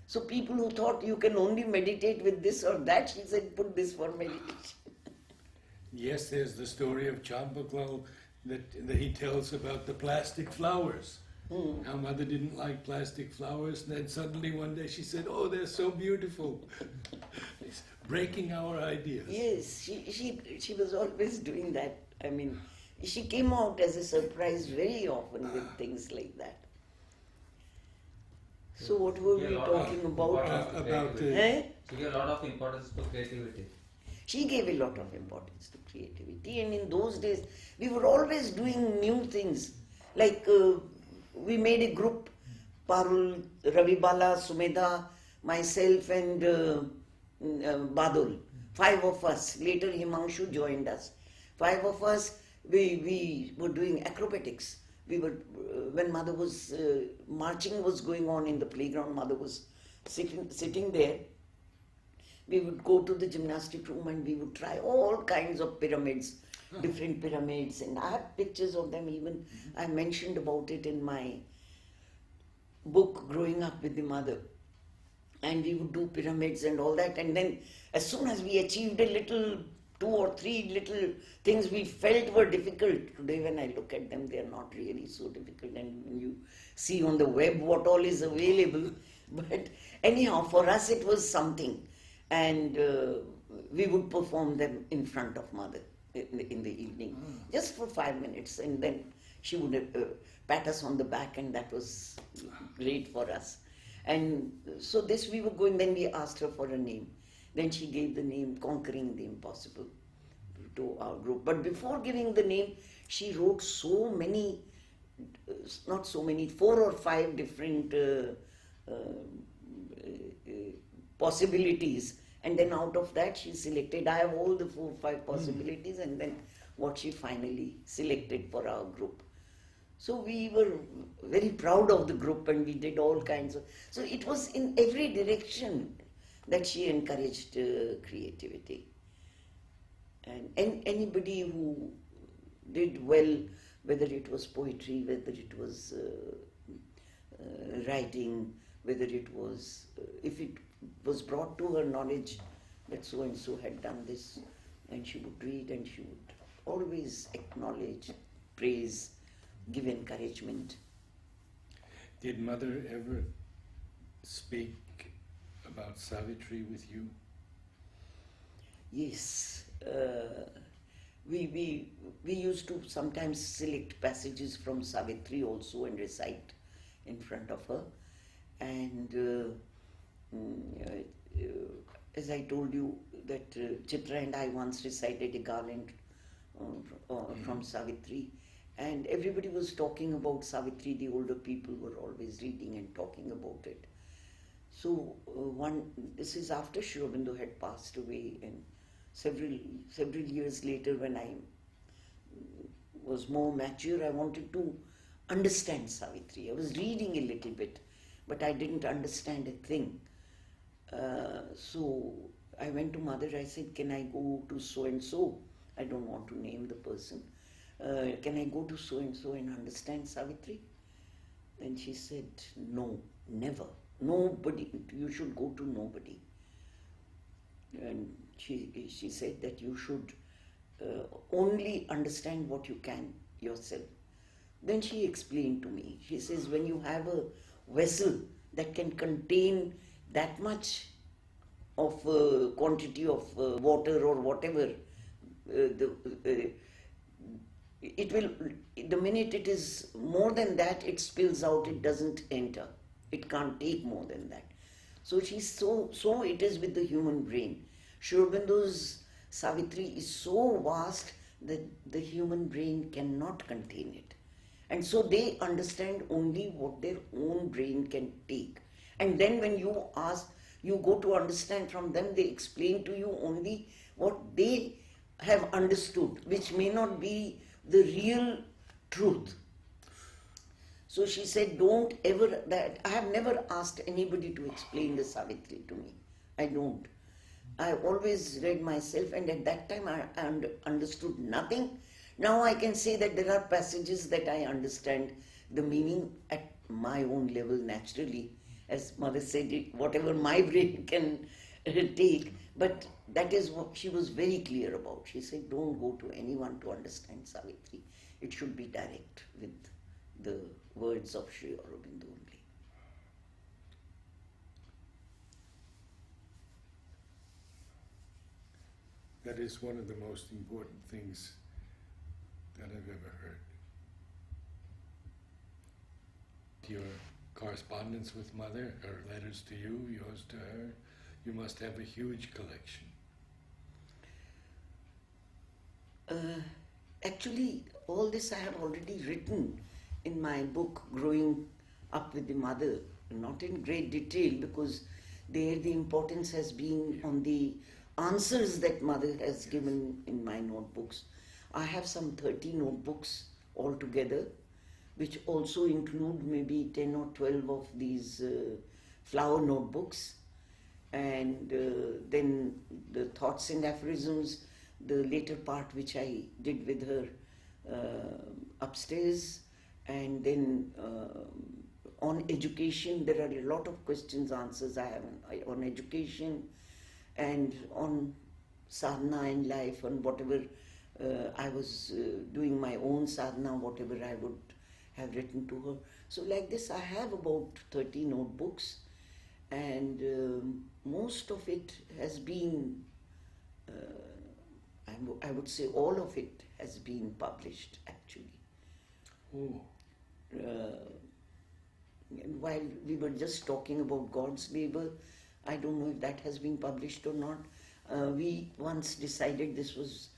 So people who thought you can only meditate with this or that, she said, put this for meditation. Yes, there's the story of Champaklal that he tells about the plastic flowers. How mother didn't like plastic flowers, and then suddenly one day she said, oh, they're so beautiful. It's breaking our ideas. Yes, she was always doing that. I mean, she came out as a surprise very often with things like that. So what were we talking about? She gave a lot of importance to creativity. She gave a lot of importance to creativity, and in those days we were always doing new things. Like we made a group, Parul, Ravibala, Sumedha, myself and Badul. 5 of us. Later Himanshu joined us. 5 of us, we were doing acrobatics. We were, when mother was, marching was going on in the playground, mother was sitting there. We would go to the gymnastic room and we would try all kinds of pyramids, different pyramids, and I have pictures of them even. I mentioned about it in my book, Growing Up with the Mother. And we would do pyramids and all that, and then as soon as we achieved a little, 2 or 3 little things we felt were difficult. Today when I look at them, they are not really so difficult, and when you see on the web what all is available, But anyhow, for us it was something, and we would perform them in front of mother in the evening, just for 5 minutes, and then she would pat us on the back, and that was great for us. And so this we were going, then we asked her for a name. Then she gave the name Conquering the Impossible to our group. But before giving the name, she wrote so many, not so many, 4 or 5 different possibilities. And then out of that she selected, I have all the 4 or 5 possibilities, and then what she finally selected for our group. So we were very proud of the group, and we did all kinds of, so it was in every direction that she encouraged creativity. And anybody who did well, whether it was poetry, whether it was writing, whether it was, if it was brought to her knowledge that so and so had done this, and she would read, and she would always acknowledge, praise, give encouragement. Did Mother ever speak about Savitri with you? Yes. We used to sometimes select passages from Savitri also and recite in front of her. And as I told you, that Chitra and I once recited a garland from Savitri, and everybody was talking about Savitri. The older people were always reading and talking about it. So this is after Sri Aurobindo had passed away, and several years later, when I was more mature, I wanted to understand Savitri. I was reading a little bit, but I didn't understand a thing. So I went to Mother. I said, can I go to so and so? I don't want to name the person. Can I go to so and so and understand Savitri? And she said, no, never. Nobody. You should go to nobody. And she said that you should only understand what you can yourself. Then she explained to me. She says, when you have a vessel that can contain that much of quantity of water or whatever, it will, the minute it is more than that, it spills out, it doesn't enter. It can't take more than that. So so it is with the human brain. Sri Aurobindo's Savitri is so vast that the human brain cannot contain it. And so they understand only what their own brain can take. And then when you go to understand from them, they explain to you only what they have understood, which may not be the real truth. So she said, don't ever, that I have never asked anybody to explain the Savitri to me. I don't. I always read myself, and at that time I understood nothing. Now I can say that there are passages that I understand the meaning at my own level naturally. As Mother said, whatever my brain can take. But that is what she was very clear about. She said, don't go to anyone to understand Savitri. It should be direct with the words of Sri Aurobindo only. That is one of the most important things that I've ever heard. Your correspondence with Mother, her letters to you, yours to her, you must have a huge collection. Actually, all this I have already written in my book, Growing Up with the Mother, not in great detail, because there the importance has been on the answers that Mother has given in my notebooks. I have some 30 notebooks altogether, which also include maybe 10 or 12 of these flower notebooks, and then the thoughts and aphorisms, the later part which I did with her upstairs, and then on education, there are a lot of questions, answers I have on education, and on sadhana and life, and whatever I was doing my own sadhana, whatever I would have written to her. So like this, I have about 30 notebooks, and most of it has been, I would say all of it has been published actually. Oh, And while we were just talking about God's labor, I don't know if that has been published or not. We once decided, this was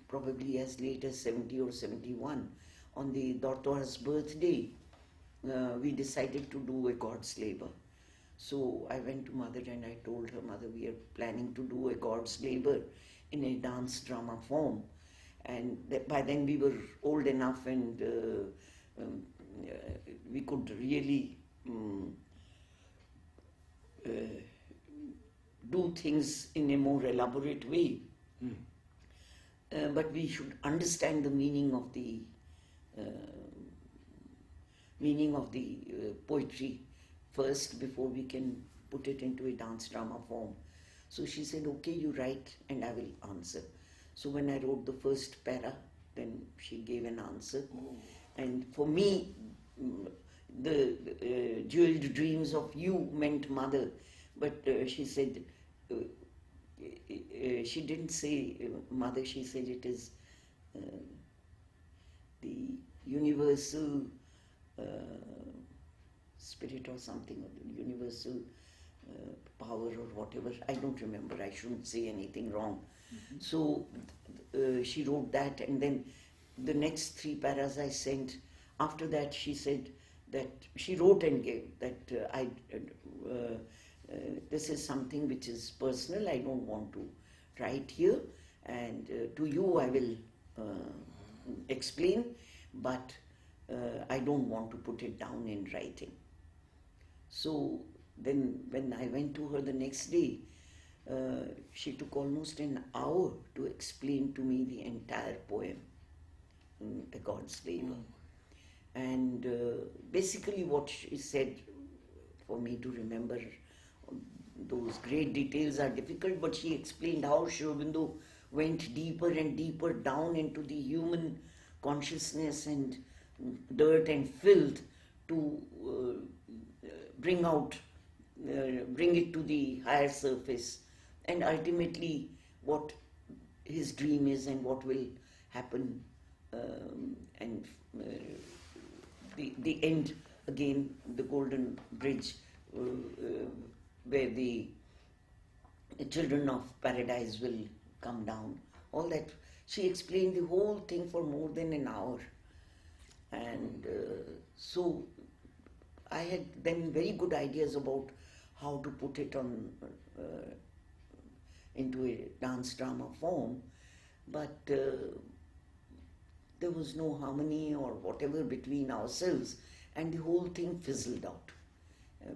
probably as late as 70 or 71, on the daughter's birthday, we decided to do a God's labor. So I went to mother and I told her, Mother, we are planning to do a God's labor in a dance drama form. And by then we were old enough and we could really do things in a more elaborate way. But we should understand the meaning of the poetry first before we can put it into a dance drama form. So she said, okay, you write and I will answer. So when I wrote the first para, then she gave an answer. And for me, the jeweled dreams of you meant mother. But she said, she didn't say mother, she said it is the universal spirit or something, or the universal power or whatever. I don't remember, I shouldn't say anything wrong. So she wrote that, and then the next 3 paras I sent. After that she said that she wrote and gave that this is something which is personal, I don't want to write here, and to you I will explain, but I don't want to put it down in writing. So then when I went to her the next day, she took almost an hour to explain to me the entire poem, A God's Labor. And basically what she said, for me to remember those great details are difficult, but she explained how Aurobindo went deeper and deeper down into the human consciousness and dirt and filth to bring it to the higher surface, and ultimately what his dream is and what will happen, and the end again, the golden bridge, where the children of paradise will come down. All that, she explained the whole thing for more than an hour. And so I had then very good ideas about how to put it on into a dance drama form, but there was no harmony or whatever between ourselves, and the whole thing fizzled out.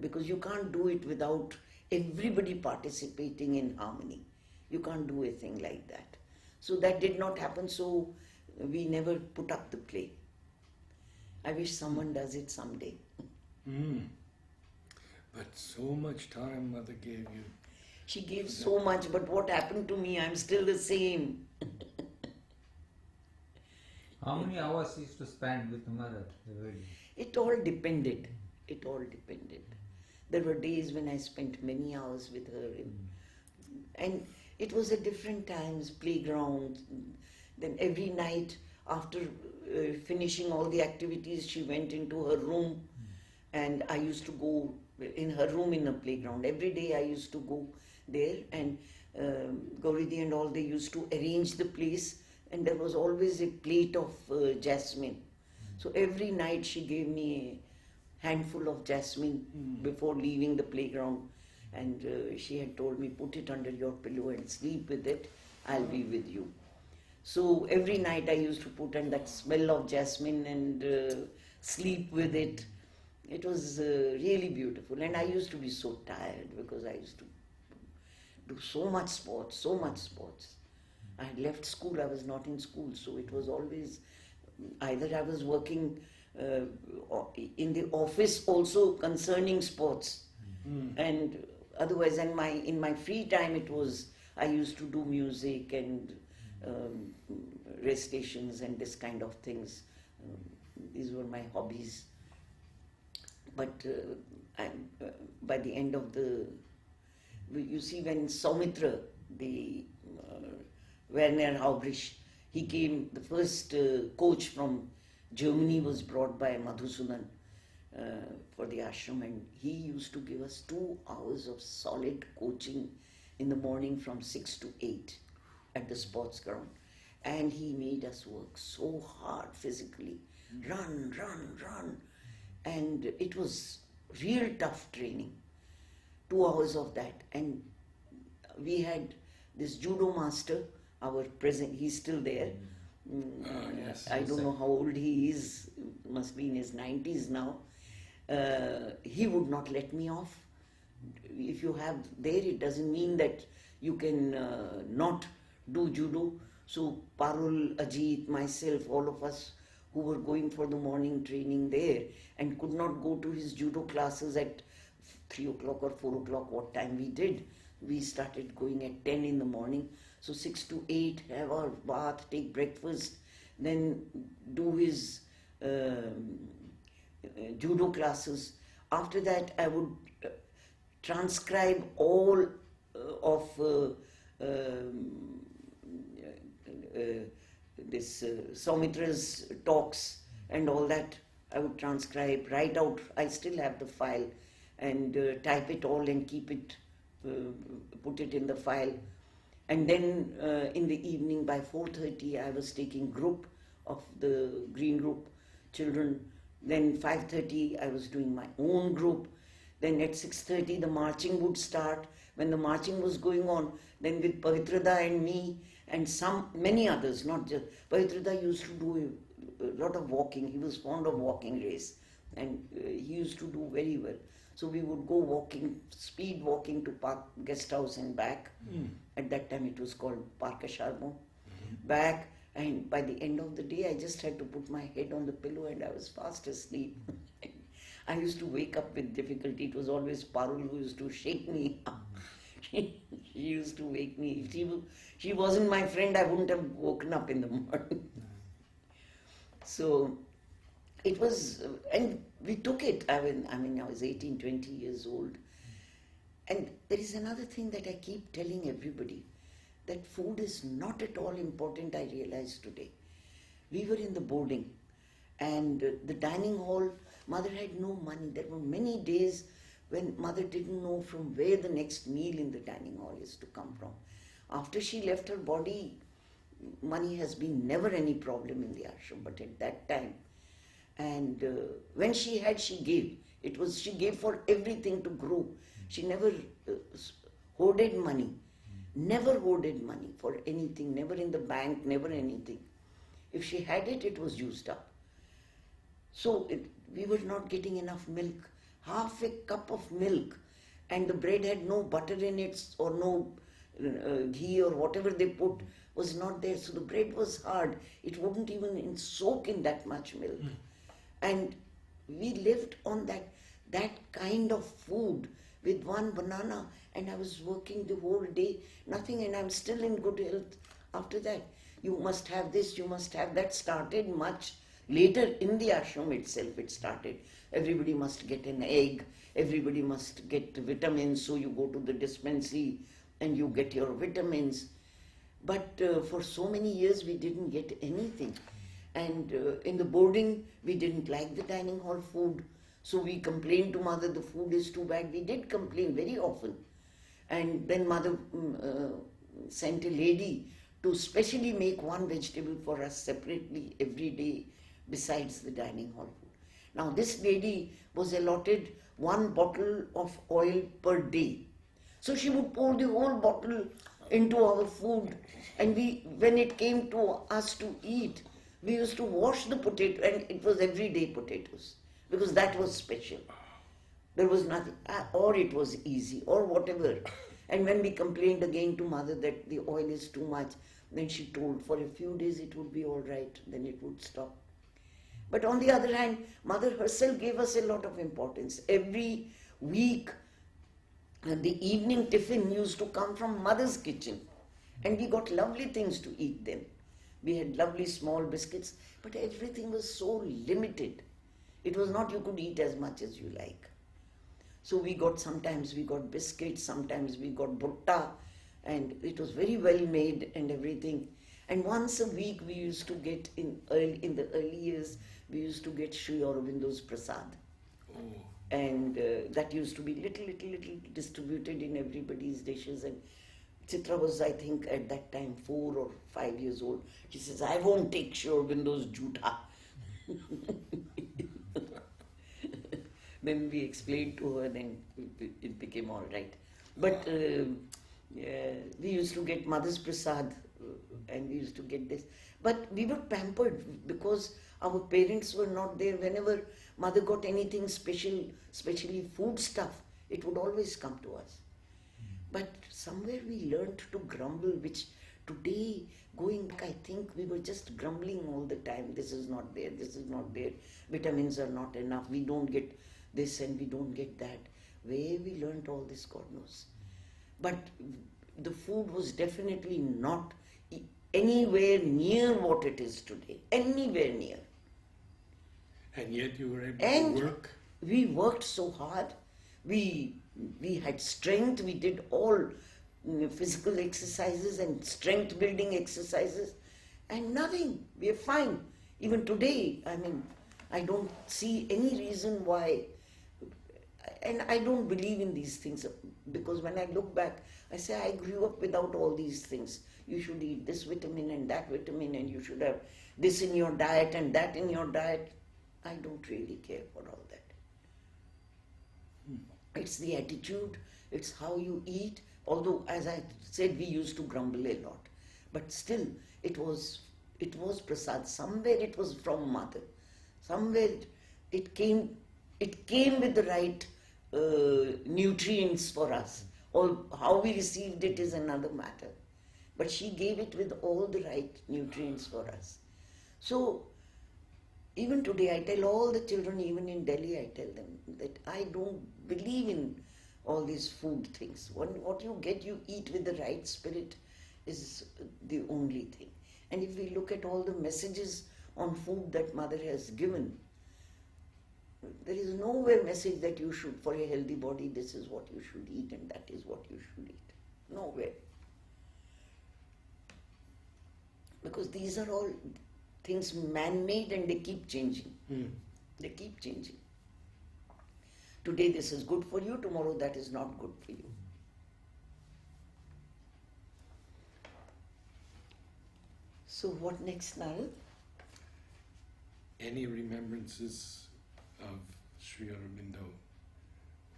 Because you can't do it without everybody participating in harmony. You can't do a thing like that. So that did not happen, so we never put up the play. I wish someone does it someday. But so much time Mother gave you. She gave so much, but what happened to me? I'm still the same. How many hours you used to spend with the mother every day? It all depended. It all depended. There were days when I spent many hours with her, and it was at different times, playground. Then every night after finishing all the activities, she went into her room, and I used to go in her room in a playground. Every day I used to go there, and Gauridi and all, they used to arrange the place, and there was always a plate of jasmine. So every night she gave me a handful of jasmine before leaving the playground, and she had told me, put it under your pillow and sleep with it, I'll be with you. So every night I used to put in that smell of jasmine and sleep with it. It was really beautiful, and I used to be so tired because I used to do so much sports. I had left school, I was not in school, so it was always either I was working in the office also concerning sports, and otherwise in my free time it was, I used to do music and recitations and this kind of things. These were my hobbies. But And by the end of you see, when Saumitra, the Werner Haubrich, he came, the first coach from Germany was brought by Madhusudan for the ashram, and he used to give us 2 hours of solid coaching in the morning from 6 to 8 at the sports ground. And he made us work so hard physically, run, run, run. And it was real tough training, 2 hours of that. And we had this judo master, our present, he's still there. Yes. I don't know how old he is, must be in his 90s now. He would not let me off. If you have there, it doesn't mean that you can not do judo. So Parul, Ajit, myself, all of us who were going for the morning training there and could not go to his judo classes at 3 o'clock or 4 o'clock, what time we did. We started going at 10 in the morning. So 6 to 8, have our bath, take breakfast, then do his judo classes. After that, I would transcribe all of this Saumitra's talks and all that. I would transcribe, write out. I still have the file, and type it all and keep it, put it in the file. And then in the evening by 4:30 I was taking group of the green group children. Then 5:30 I was doing my own group. Then at 6:30 the marching would start. When the marching was going on, then with Pavitrada and me and many others, not just Pavitrada, used to do a lot of walking. He was fond of walking race, and he used to do very well. So we would go walking, speed walking to Park Guest House and back. At that time it was called Park Asharbon. Back, and by the end of the day I just had to put my head on the pillow and I was fast asleep. I used to wake up with difficulty. It was always Parul who used to shake me up. She used to wake me. If she wasn't my friend, I wouldn't have woken up in the morning. So it was, and we took it. I mean, I was 18, 20 years old. And there is another thing that I keep telling everybody, that food is not at all important, I realize today. We were in the boarding, and the dining hall, mother had no money. There were many days when mother didn't know from where the next meal in the dining hall is to come from. After she left her body, money has been never any problem in the ashram, but at that time. And when she had, she gave. She gave for everything to grow. She never hoarded money. Never hoarded money for anything. Never in the bank, never anything. If she had it, it was used up. So we were not getting enough milk. Half a cup of milk, and the bread had no butter in it or no ghee or whatever they put was not there. So the bread was hard. It wouldn't even soak in that much milk. And we lived on that kind of food with one banana, and I was working the whole day, nothing, and I'm still in good health after that. You must have this, you must have that. Started much later in the ashram itself. It started. Everybody must get an egg, everybody must get vitamins, so you go to the dispensary and you get your vitamins. But for so many years we didn't get anything. And in the boarding, we didn't like the dining hall food. So we complained to mother, the food is too bad. We did complain very often. And then mother sent a lady to specially make one vegetable for us separately every day besides the dining hall food. Now this lady was allotted 1 bottle of oil per day. So she would pour the whole bottle into our food. And when it came to us to eat, we used to wash the potato, and it was everyday potatoes, because that was special. There was nothing, or it was easy, or whatever. And when we complained again to mother that the oil is too much, then she told for a few days it would be all right, then it would stop. But on the other hand, mother herself gave us a lot of importance. Every week, the evening tiffin used to come from mother's kitchen, and we got lovely things to eat then. We had lovely small biscuits, but everything was so limited. It was not you could eat as much as you like. So sometimes we got biscuits, sometimes we got bhutta, and it was very well made and everything. And once a week we used to get, in the early years, we used to get Sri Aurobindo's prasad. Oh, And that used to be little distributed in everybody's dishes. And Chitra was, I think, at that time 4 or 5 years old. She says, I won't take Sri Aurobindo's jhutha. Then we explained to her, then it became all right. But we used to get Mother's Prasad and we used to get this. But we were pampered because our parents were not there. Whenever Mother got anything special, especially food stuff, it would always come to us. But somewhere we learned to grumble, which today, going back, I think we were just grumbling all the time. This is not there, this is not there. Vitamins are not enough. We don't get this and we don't get that. Where we learned all this, God knows. But the food was definitely not anywhere near what it is today. Anywhere near. and yet you were able And to work. we worked so hard. We had strength. We did all physical exercises and strength building exercises, and nothing. We are fine. Even today, I mean, I don't see any reason why. And I don't believe in these things, because when I look back, I say I grew up without all these things. You should eat this vitamin and that vitamin, and you should have this in your diet and that in your diet. I don't really care for all that. It's the attitude, it's how you eat. Although, as I said, we used to grumble a lot, but still, it was prasad. Somewhere it was from Mother. Somewhere it came with the right nutrients for us. Or how we received it is another matter. But she gave it with all the right nutrients for us. So, even today, I tell all the children, even in Delhi, I tell them that I don't believe in all these food things. What you get, you eat with the right spirit is the only thing. And if we look at all the messages on food that Mother has given, there is nowhere message that you should, for a healthy body, this is what you should eat and that is what you should eat. Nowhere. Because these are all things man-made and they keep changing. They keep changing. Today this is good for you, tomorrow that is not good for you. So what next, Narad? Any remembrances of Sri Aurobindo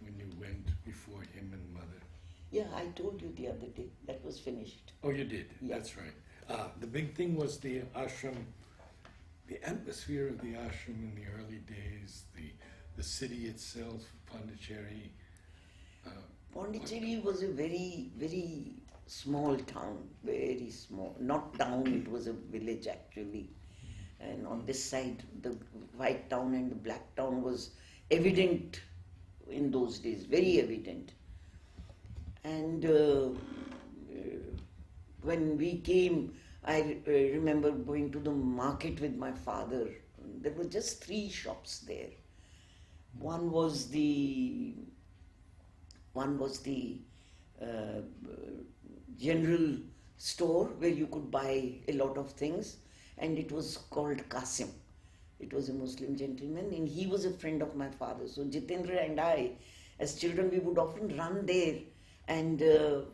when you went before him and Mother? Yeah, I told you the other day, that was finished. Oh, you did? Yeah. That's right. The big thing was the ashram, the atmosphere of the ashram in the early days, the city itself, Pondicherry. Pondicherry was a very, very small town, very small. Not town, it was a village actually. And on this side, the white town and the black town was evident in those days, very evident. And when we came, I remember going to the market with my father. There were just 3 shops there. One was the general store where you could buy a lot of things, and it was called Qasim. It was a Muslim gentleman, and he was a friend of my father. So Jitendra and I, as children, we would often run there and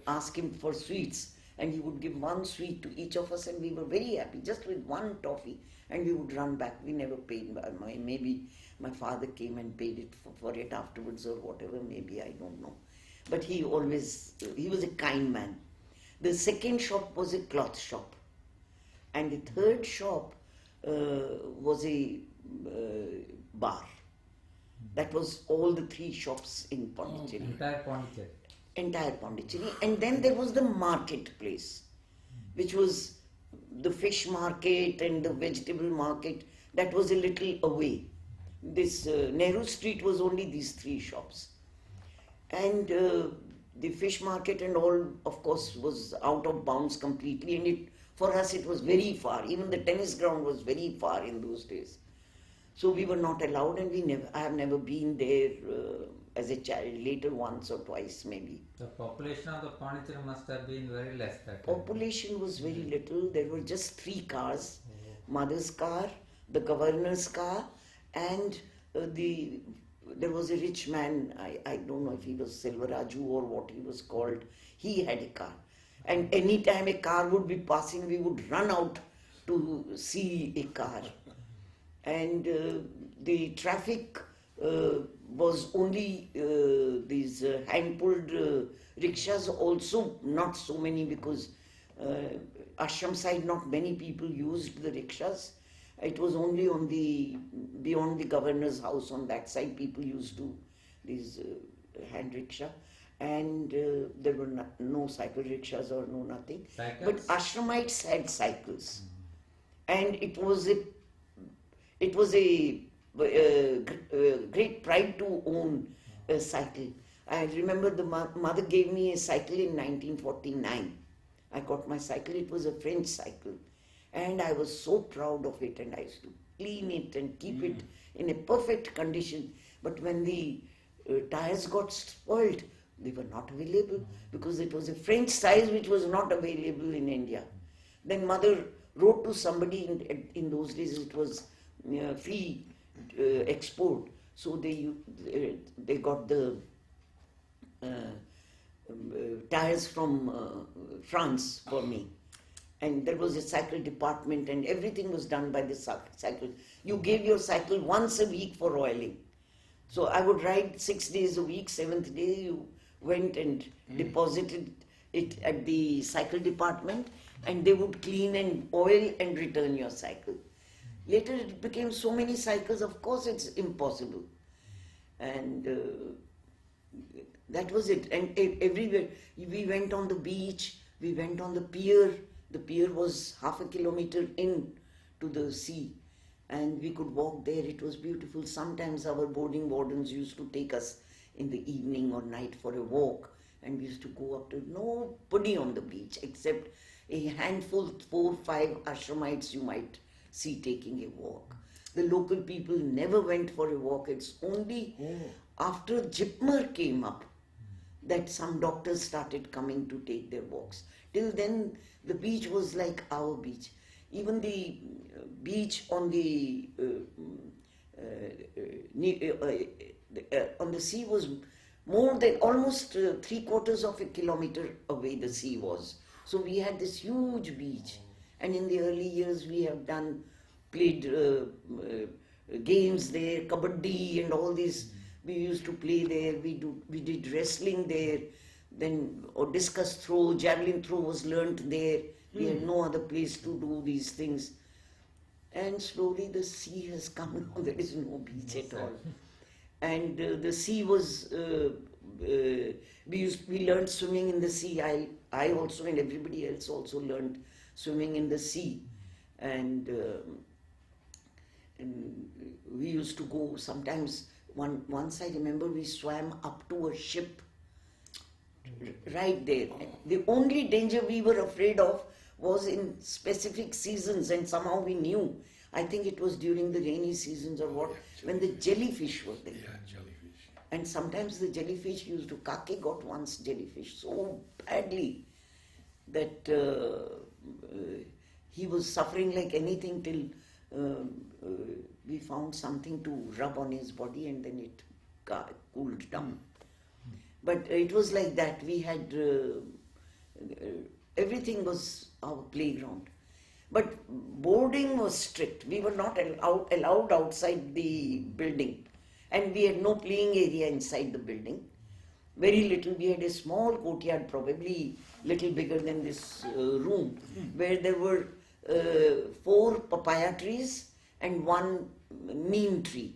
ask him for sweets, and he would give 1 sweet to each of us, and we were very happy, just with 1 toffee, and we would run back. We never paid. Maybe my father came and paid it for it afterwards or whatever, maybe, I don't know. But he was a kind man. The second shop was a cloth shop, and the third shop was a bar. That was all the 3 shops in Pondicherry. Entire Pondicherry. Entire Pondicherry. And then there was the marketplace, which was the fish market and the vegetable market. That was a little away. This Nehru Street was only these 3 shops. And the fish market and all, of course, was out of bounds completely. And for us, it was very far. Even the tennis ground was very far in those days. So we were not allowed, and I have never been there as a child, later once or twice maybe. The population of the Pondicherry must have been very less that time. Population was very little. There were just 3 cars, mother's car, the governor's car, and there was a rich man, I don't know if he was Silvaraju or what he was called, he had a car. And any time a car would be passing, we would run out to see a car. And the traffic was only these hand-pulled rickshaws, also not so many, because ashram side not many people used the rickshaws. It was only on beyond the governor's house on that side people used to these hand rickshaw, and there were no cycle rickshaws or no nothing. Cycles? But ashramites had cycles, and it was a great pride to own a cycle. I remember the mother gave me a cycle in 1949. I got my cycle. It was a French cycle. And I was so proud of it, and I used to clean it and keep it in a perfect condition. But when the tires got spoiled, they were not available because it was a French size which was not available in India. Then mother wrote to somebody, in those days it was free export. So they got the tires from France for me. And there was a cycle department, and everything was done by the cycle. You gave your cycle once a week for oiling. So I would ride 6 days a week. 7th day you went and deposited it at the cycle department, and they would clean and oil and return your cycle. Later it became so many cycles, of course it's impossible. And that was it. And everywhere, we went on the beach, we went on the pier. The pier was half a kilometer in to the sea, and we could walk there. It was beautiful. Sometimes our boarding wardens used to take us in the evening or night for a walk, and we used to go up to nobody on the beach except a handful, 4 or 5 ashramites you might see taking a walk. The local people never went for a walk. It's only after Jipmer came up that some doctors started coming to take their walks. Till then, the beach was like our beach. Even the beach on the sea was more than almost 3/4 of a kilometer away. The sea was. So we had this huge beach, and in the early years we have played games there, kabaddi and all these. We used to play there. We did wrestling there. Then discus throw, javelin throw was learnt there. We had no other place to do these things. And slowly the sea has come down. There is no beach at all. And the sea was, we learned swimming in the sea. I also and everybody else also learned swimming in the sea. And we used to go sometimes. Once I remember we swam up to a ship right there. The only danger we were afraid of was in specific seasons, and somehow we knew. I think it was during the rainy seasons or what, when the jellyfish were there. Yeah, jellyfish. And sometimes the jellyfish used to, Kake got once jellyfish so badly that he was suffering like anything till we found something to rub on his body, and then it cooled down. But it was like that. We had, everything was our playground. But boarding was strict. We were not allowed outside the building. And we had no playing area inside the building. Very little. We had a small courtyard, probably little bigger than this room, where there were 4 papaya trees and 1 neem tree.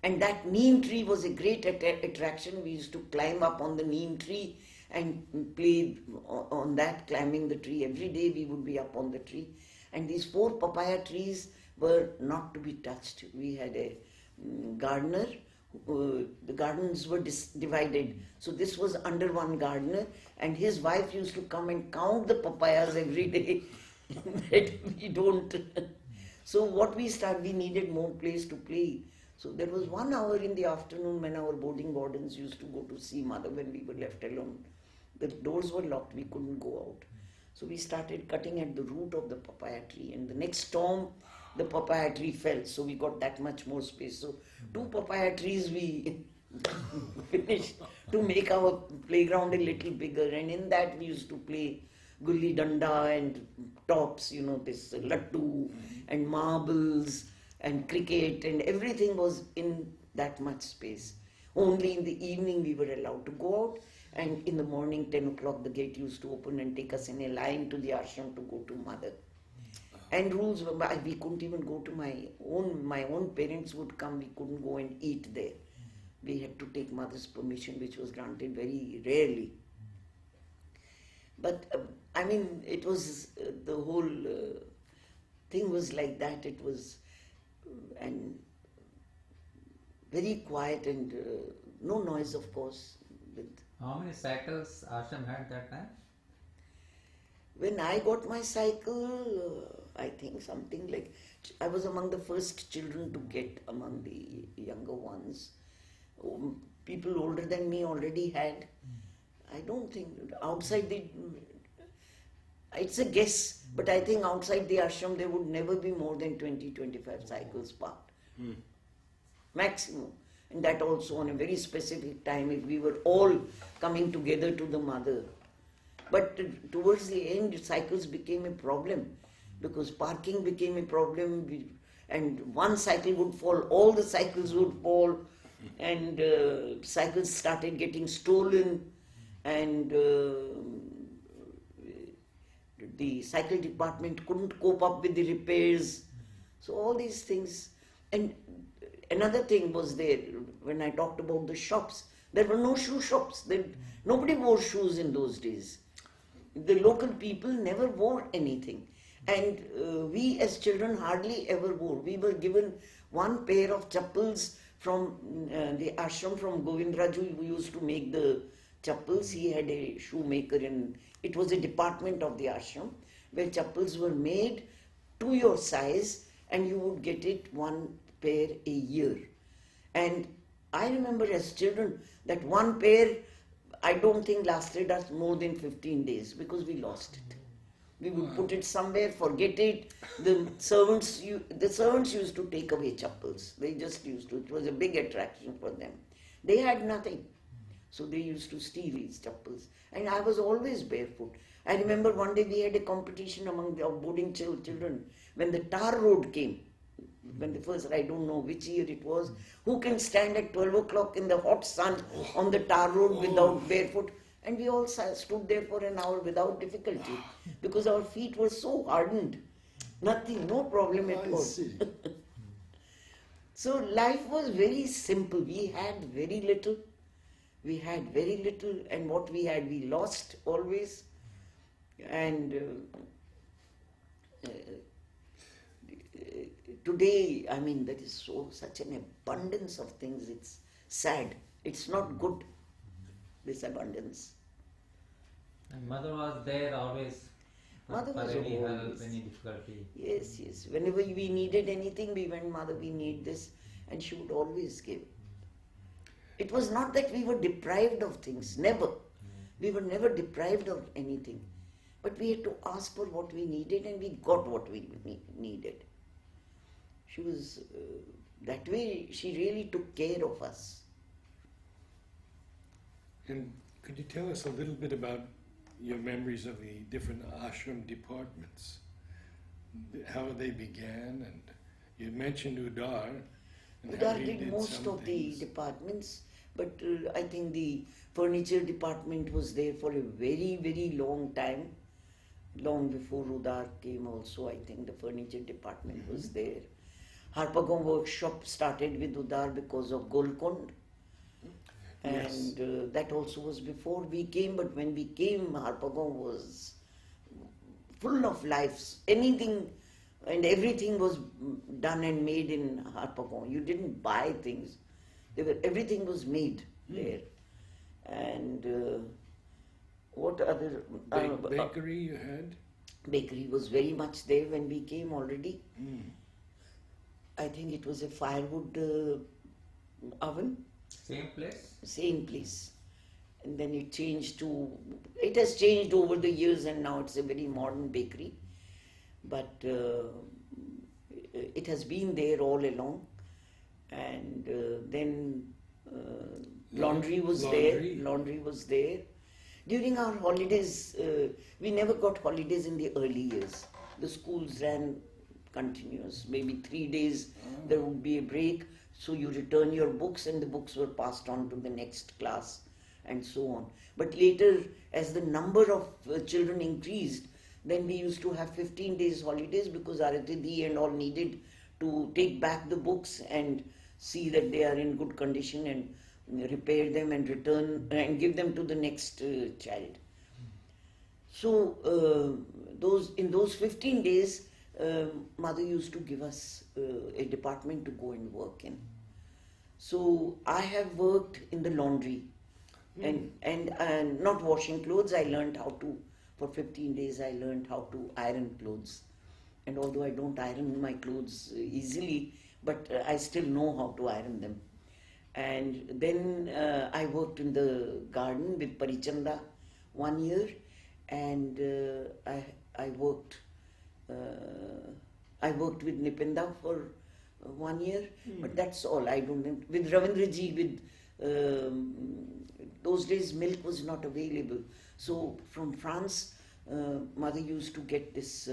And that neem tree was a great attraction. We used to climb up on the neem tree and play on that, climbing the tree. Every day we would be up on the tree. And these 4 papaya trees were not to be touched. We had a gardener. The gardens were divided. So this was under one gardener, and his wife used to come and count the papayas every day. That we don't. So what we needed more place to play. So there was 1 hour in the afternoon when our boarding wardens used to go to see mother when we were left alone. The doors were locked, we couldn't go out. So we started cutting at the root of the papaya tree, and the next storm the papaya tree fell, so we got that much more space. So 2 papaya trees we finished to make our playground a little bigger, and in that we used to play gulli danda and tops, this lattu and marbles and cricket, and everything was in that much space. Only in the evening we were allowed to go out, and in the morning 10 o'clock the gate used to open and take us in a line to the ashram to go to mother. And rules were, we couldn't even go to my own parents would come, we couldn't go and eat there. We had to take mother's permission, which was granted very rarely. But it was the whole thing was like that. It was and very quiet and no noise, of course. How many cycles ashram had that time? When I got my cycle, I think something like, I was among the first children to get among the younger ones. People older than me already had. I don't think outside it's a guess, but I think outside the ashram there would never be more than 20-25 cycles parked. Maximum. And that also on a very specific time if we were all coming together to the mother. But towards the end, cycles became a problem because parking became a problem, and one cycle would fall, all the cycles would fall, and cycles started getting stolen, and the cycle department couldn't cope up with the repairs. So all these things. And another thing was there, when I talked about the shops, there were no shoe shops. Nobody wore shoes in those days. The local people never wore anything, and we as children hardly ever wore. We were given one pair of chappals from the ashram from Govindraju, who used to make the chappals. He had a shoemaker, and it was a department of the ashram where chappals were made to your size, and you would get it one pair a year. And I remember as children that one pair I don't think lasted us more than 15 days because we lost it. We would put it somewhere, forget it. The servants used to take away chappals. They just used to. It was a big attraction for them. They had nothing. So they used to steal these chappals. And I was always barefoot. I remember one day we had a competition among our boarding children when the tar road came. When the first, I don't know which year it was, who can stand at 12 o'clock in the hot sun on the tar road without barefoot? And we all stood there for an hour without difficulty because our feet were so hardened. Nothing, no problem at all. So life was very simple. We had very little. And what we had, we lost always. And today, there is such an abundance of things. It's sad. It's not good, this abundance. And mother was there always Mother for was any help, always. any difficulty. Yes. Whenever we needed anything, we went, Mother, we need this. And she would always give. It was not that we were deprived of things. Never. We were never deprived of anything. But we had to ask for what we needed, and we got what we needed. She was, that way, she really took care of us. And could you tell us a little bit about your memories of the different ashram departments? How they began, and you mentioned Udar. And how Udar he did most some of things. the departments, but I think the furniture department was there for a very, very long time. Long before Udar came also, I think the furniture department was there. Harpagon workshop started with Udar because of Golconda. Yes. And that also was before we came, but when we came, Harpagon was full of life. Anything and everything was done and made in Harpagon. You didn't buy things. Everything was made there. And what other... bakery you had? Bakery was very much there when we came already. I think it was a firewood oven, Same place? same place. And then it has changed over the years, and now it's a very modern bakery. But it has been there all along. And then laundry was there. Laundry was there. During our holidays, we never got holidays in the early years. The schools ran continuous. Maybe 3 days there would be a break. So you return your books and the books were passed on to the next class and so on. But later, as the number of children increased, then we used to have 15 days holidays because Aratidi and all needed to take back the books and see that they are in good condition and repair them and return and give them to the next child. So in those 15 days, mother used to give us a department to go and work in. So I have worked in the laundry and not washing clothes. I learned how to, for 15 days I learned how to iron clothes. And although I don't iron my clothes easily, but I still know how to iron them. And then I worked in the garden with Parichanda 1 year, and I worked with Nipinda for 1 year, but that's all. I don't with Ravindraji. Those days milk was not available, so from France, mother used to get this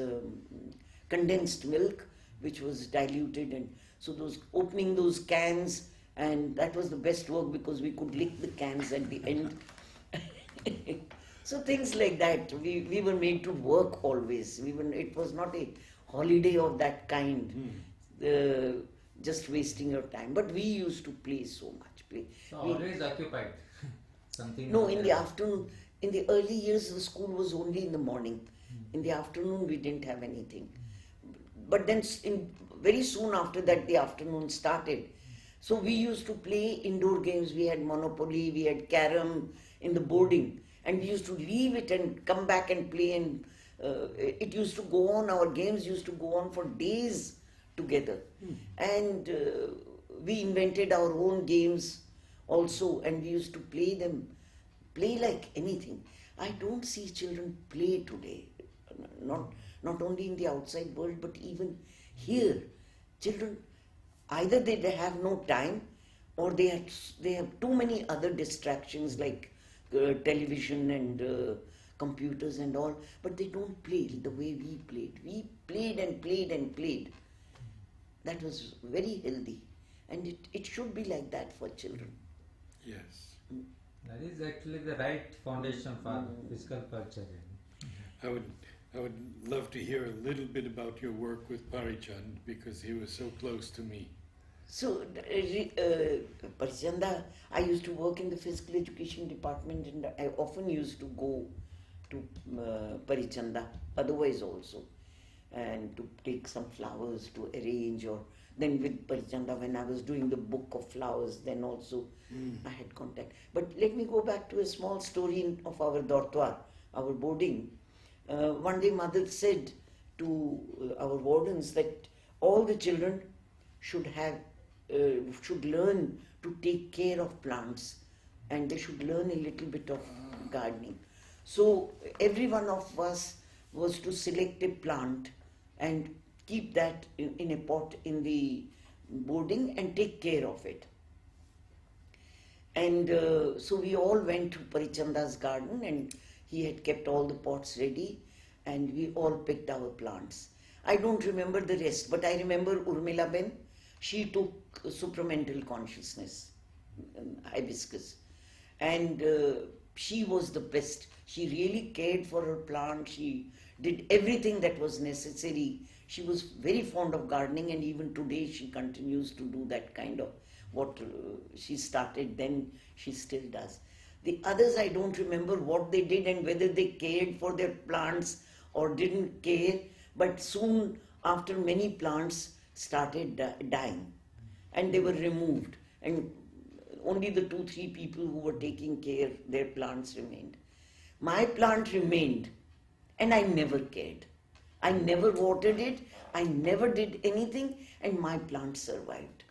condensed milk, which was diluted, and so opening those cans, and that was the best work because we could lick the cans at the end. So things like that. We were made to work always. It was not a holiday of that kind, just wasting your time. But we used to play so much. So always occupied. Something. No, in the afternoon. In the early years, the school was only in the morning. In the afternoon, we didn't have anything. But then, very soon after that, the afternoon started. So we used to play indoor games. We had Monopoly, we had Carom in the boarding. And we used to leave it and come back and play, and it used to go on, our games used to go on for days together. And we invented our own games also, and we used to play like anything. I don't see children play today, not only in the outside world, but even here. Children, either they have no time, or they have too many other distractions like television and computers and all, but they don't play the way we played. We played and played and played. That was very healthy, and it should be like that for children. Yes. That is actually the right foundation for physical culture. I would love to hear a little bit about your work with Parichand because he was so close to me. So, Parichanda, I used to work in the physical education department, and I often used to go to Parichanda, otherwise also, and to take some flowers to arrange, or then with Parichanda when I was doing the book of flowers, then also I had contact. But let me go back to a small story of our dortoir, our boarding. One day mother said to our wardens that all the children should learn to take care of plants, and they should learn a little bit of gardening. So every one of us was to select a plant and keep that in a pot in the boarding and take care of it. And so we all went to Parichanda's garden, and he had kept all the pots ready, and we all picked our plants. I don't remember the rest, but I remember Urmila Ben. She took supramental consciousness, hibiscus, and she was the best. She really cared for her plant. She did everything that was necessary. She was very fond of gardening, and even today she continues to do that kind of what she started then, she still does. The others, I don't remember what they did and whether they cared for their plants or didn't care, but soon after many plants started dying and they were removed, and only the 2-3 people who were taking care, their plants remained. My plant remained, and I never cared. I never watered it, I never did anything, and my plant survived.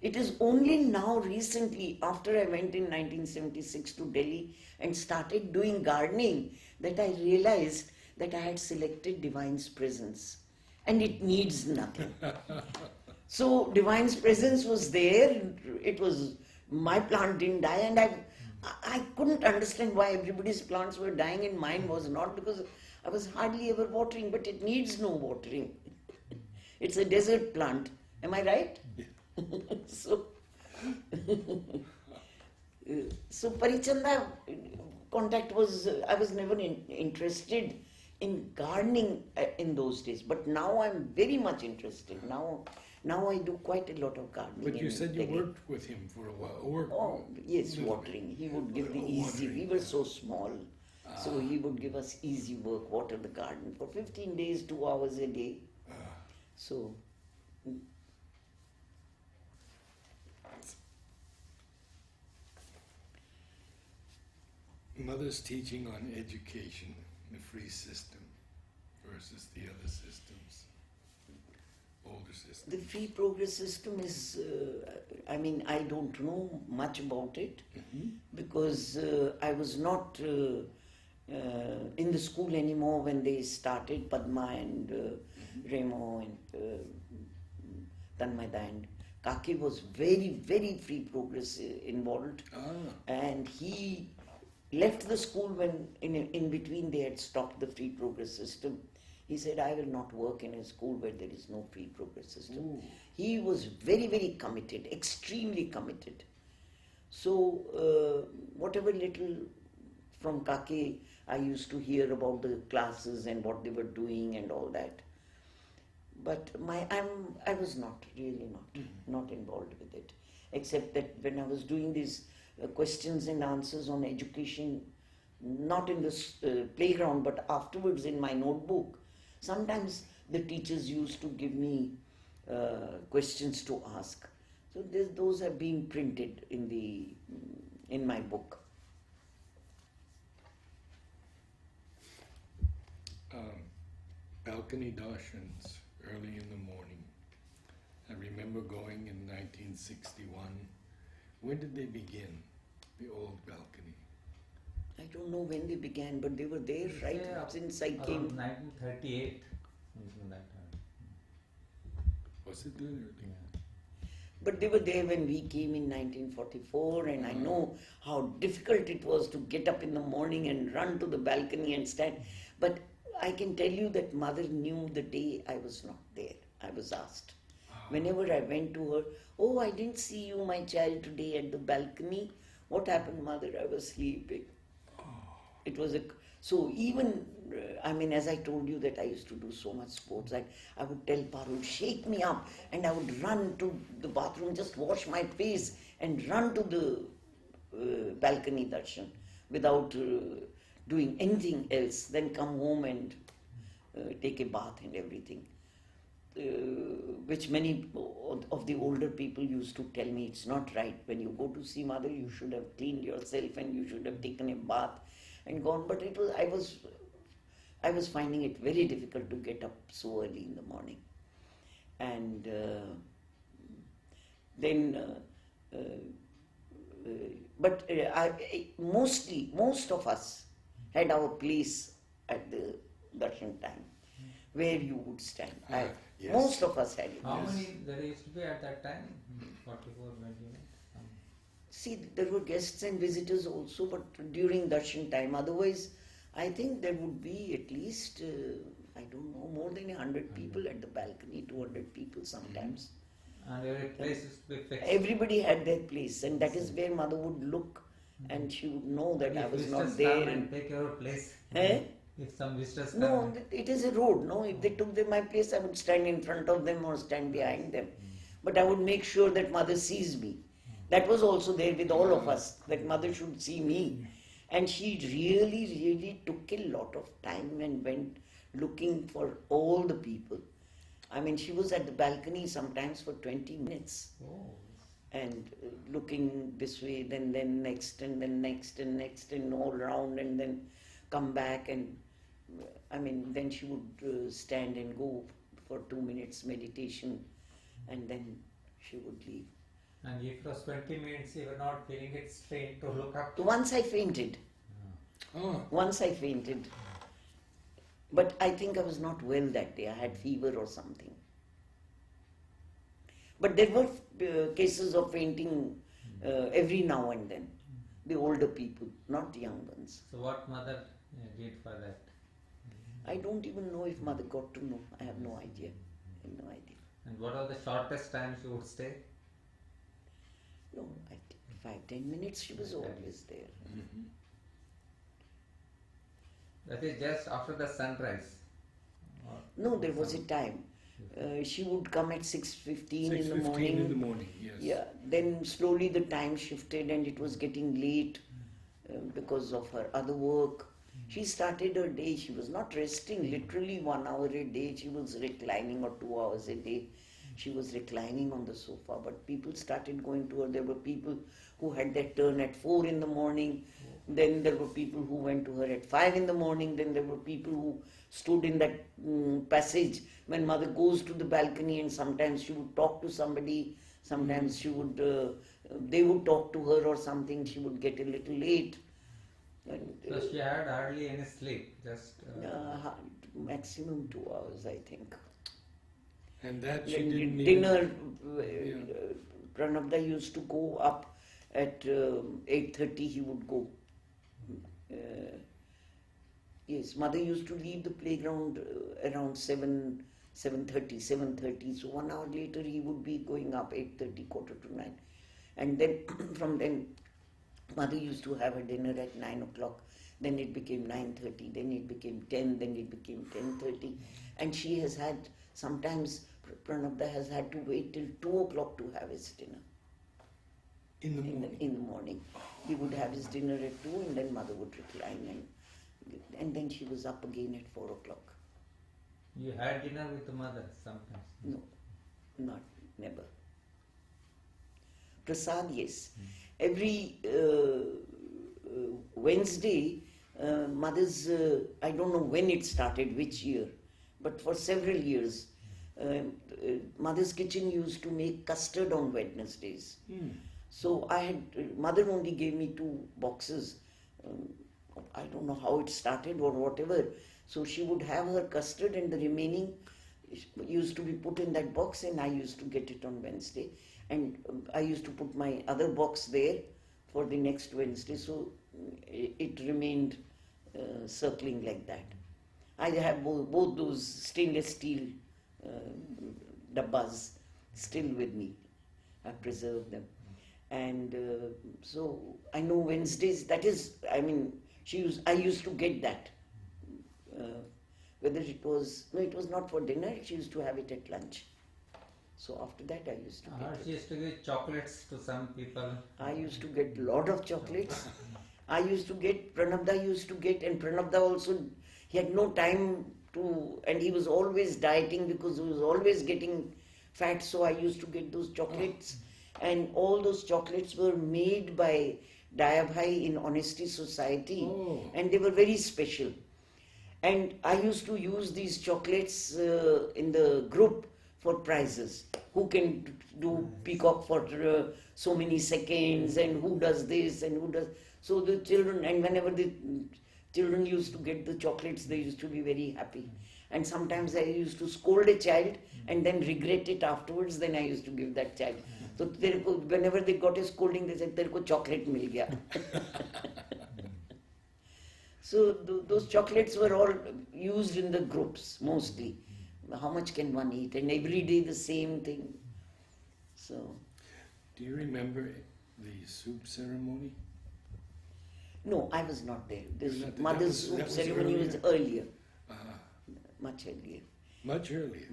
It is only now recently, after I went in 1976 to Delhi and started doing gardening, that I realized that I had selected Divine's Presence and it needs nothing. So Divine's Presence was there, it was, my plant didn't die, and I couldn't understand why everybody's plants were dying and mine was not, because I was hardly ever watering, but it needs no watering. It's a desert plant, am I right? So, so Parichanda contact was, I was never interested in gardening in those days, but now I'm very much interested. Now I do quite a lot of gardening. But you said you Delhi. worked with him for a while. Oh, yes, watering. He would give the easy, we were so small. So he would give us easy work, water the garden for 15 days, 2 hours a day. So, Mother's teaching on education, the free system versus the other systems, older systems. the free progress system is, I don't know much about it because I was not in the school anymore when they started, Padma and Remo and Tanmada, and Kaki was very, very free progress involved. And he left the school when in between they had stopped the free progress system. He said, I will not work in a school where there is no free progress system. Ooh. He was very, very committed, extremely committed. So whatever little from Kake I used to hear about the classes and what they were doing and all that. But I was not, really not involved with it. Except that when I was doing these questions and answers on education, not in the playground, but afterwards in my notebook, sometimes the teachers used to give me questions to ask. So those have been printed in my book. Balcony darshans early in the morning. I remember going in 1961. When did they begin, the old balcony? I don't know when they began, but they were there right since I came. 1938. Was it that early? Yeah. But they were there when we came in 1944, and I know how difficult it was to get up in the morning and run to the balcony and stand. But I can tell you that Mother knew the day I was not there. I was asked. Whenever I went to her, oh, I didn't see you, my child, today at the balcony. What happened, Mother? I was sleeping. It was so even, as I told you that I used to do so much sports, I would tell Parul, shake me up, and I would run to the bathroom, just wash my face and run to the balcony darshan without doing anything else, then come home and take a bath and everything. Which many of the older people used to tell me, it's not right. When you go to see Mother, you should have cleaned yourself and you should have taken a bath and gone. But I was finding it very difficult to get up so early in the morning. And most of us had our place at the darshan time, where you would stand. Yes. Most of us had it. How many there used to be at that time? 44 maybe. See, there were guests and visitors also, but during darshan time. Otherwise, I think there would be at least, I don't know, more than 100 people at the balcony, 200 people sometimes. And every place is to be fixed. Everybody had their place, and that is where Mother would look, and she would know that I was not there. And take your place. Eh? If some visitors come. No, it is a road. No, if they took my place, I would stand in front of them or stand behind them. But I would make sure that Mother sees me. That was also there with all of us, that Mother should see me. And she really, really took a lot of time and went looking for all the people. She was at the balcony sometimes for 20 minutes. Oh. And looking this way, then next, and then next, and next, and all around, and then come back and I mean, then she would stand and go for 2 minutes meditation, and then she would leave. And if it was 20 minutes, you were not feeling it straight to look up. Once I fainted. Oh, Once I fainted. But I think I was not well that day. I had fever or something. But there were cases of fainting every now and then. The older people, not the young ones. So what mother did for that? I don't even know if mother got to know. I have no idea. I have no idea. And what are the shortest times you would stay? No, 5-10 minutes she was always there. That is just after the sunrise. No, there was a time. She would come at 6:15 in the 6:15 morning. in the morning, yes. Yeah, then slowly the time shifted and it was getting late because of her other work. She started her day, she was not resting, literally 1 hour a day. She was reclining, or 2 hours a day. She was reclining on the sofa, but people started going to her. There were people who had their turn at 4 in the morning. Then there were people who went to her at 5 in the morning. Then there were people who stood in that passage when mother goes to the balcony, and sometimes she would talk to somebody, sometimes she would, they would talk to her or something. She would get a little late. And, So she had hardly any sleep, just maximum 2 hours, I think. And that she Then didn't dinner, even... Pranabda used to go up at 8:30. He would go. Yes, mother used to leave the playground around 7:30. So 1 hour later he would be going up 8:30, 8:45, and then from then mother used to have her dinner at 9 o'clock. Then it became 9:30. Then it became 10. Then it became 10:30, and she has had sometimes. Pranabda has had to wait till 2 o'clock to have his dinner. In the morning? In the morning. He would have his dinner at 2 and then mother would recline and then she was up again at 4 o'clock. you had dinner with the mother sometimes. No, never. Prasad, yes. Every Wednesday, mother's, I don't know when it started, which year, but for several years, mother's kitchen used to make custard on Wednesdays. So mother only gave me 2 boxes. I don't know how it started or whatever. So she would have her custard and the remaining used to be put in that box, and I used to get it on Wednesday. And I used to put my other box there for the next Wednesday. So it remained circling like that. I have both those stainless steel dabbas still with me. I've preserved them. And so I know Wednesdays, that is, I mean, I used to get that. Whether it was, no, it was not for dinner, she used to have it at lunch. So after that I used to get She it. used to give chocolates to some people. I used to get a lot of chocolates. I used to get, Pranabda used to get, and Pranabda also, he had no time to, and he was always dieting because he was always getting fat, so I used to get those chocolates. And all those chocolates were made by Dayabhai in Honesty Society, and they were very special. And I used to use these chocolates in the group for prizes. Who can do peacock for so many seconds, and who does this and who does. So the children, and whenever the children used to get the chocolates, they used to be very happy. And sometimes I used to scold a child and then regret it afterwards, then I used to give that child. So whenever they got a scolding, they said, "Terko chocolate mil gaya." So those chocolates were all used in the groups mostly. How much can one eat? And every day the same thing. So. Do you remember the soup ceremony? No, I was not there. This You were not there. mother's That soup was ceremony was earlier. Much earlier. Much earlier.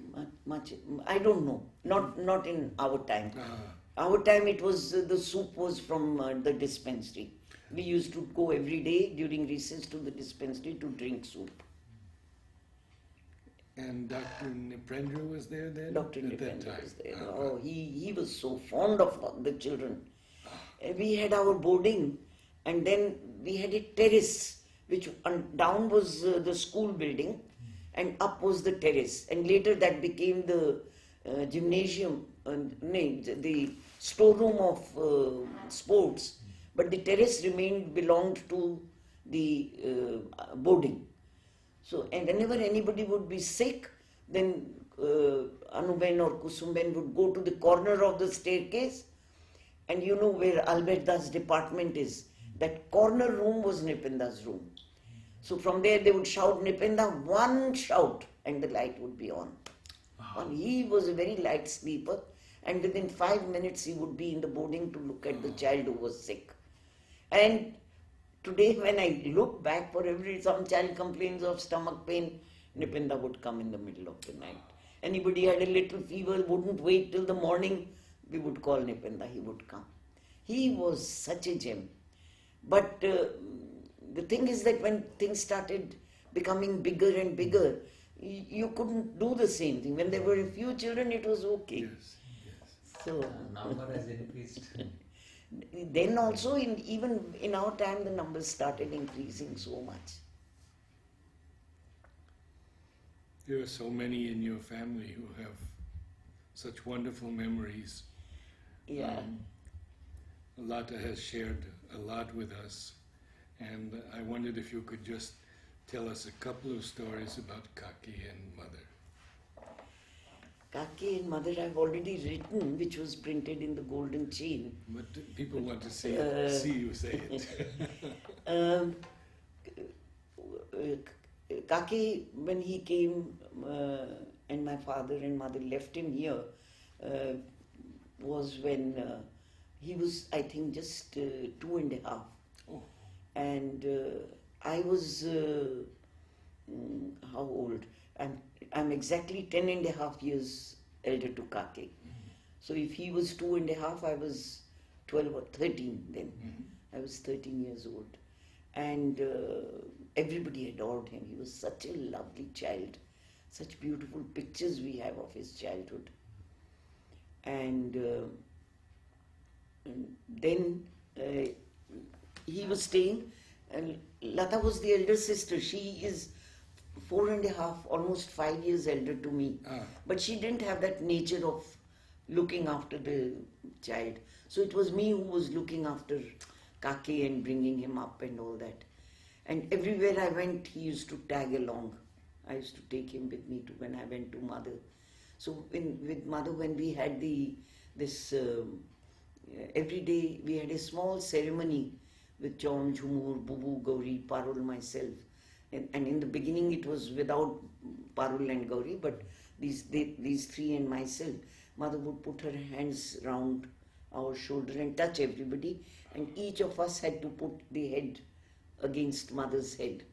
Much. I don't know. Not in our time. Ah. Our time it was the soup was from the dispensary. We used to go every day during recess to the dispensary to drink soup. And Dr. Niprendra was there then? Dr. At that Niprendra time? was there. Oh, he was so fond of the children. We had our boarding, and then we had a terrace which down was the school building and up was the terrace, and later that became the gymnasium, the storeroom of sports, but the terrace belonged to the boarding. So, and whenever anybody would be sick, then Anuben or Kusumben would go to the corner of the staircase, and you know where Alberta's department is. That corner room was Nipinda's room. So from there they would shout Nipinda, one shout, and the light would be on. Wow. And he was a very light sleeper, and within 5 minutes he would be in the boarding to look at the child who was sick. And today when I look back, for every some child complains of stomach pain, Nipinda would come in the middle of the night. Anybody had a little fever, wouldn't wait till the morning, we would call Nipinda, he would come. He was such a gem. But the thing is that when things started becoming bigger and bigger, you couldn't do the same thing. When there were a few children, it was okay. Yes, yes. So Number has increased. then also, even in our time, the numbers started increasing so much. There are so many in your family who have such wonderful memories. Yeah. Lata has shared a lot with us, and I wondered if you could just tell us a couple of stories about Kaki and Mother. Kaki and Mother I've already written, which was printed in the Golden Chain. But people want to see you say it. Kaki, when he came and my father and mother left him here, was when he was, I think, just 2.5. Oh. And I was, how old? I'm exactly 10.5 years elder to Kaki. So if he was 2.5, I was 12 or 13 then. I was 13 years old. And everybody adored him. He was such a lovely child. Such beautiful pictures we have of his childhood. And then he was staying, and Lata was the elder sister. She is 4.5, almost 5 years elder to me. But she didn't have that nature of looking after the child. So it was me who was looking after Kaki and bringing him up and all that. And everywhere I went, he used to tag along. I used to take him with me when I went to Mother. So with Mother, when we had every day we had a small ceremony with Chaum, Jhumur, Bubu, Gauri, Parul, myself. And in the beginning it was without Parul and Gauri, but these three and myself. Mother would put her hands round our shoulder and touch everybody, and each of us had to put the head against Mother's head.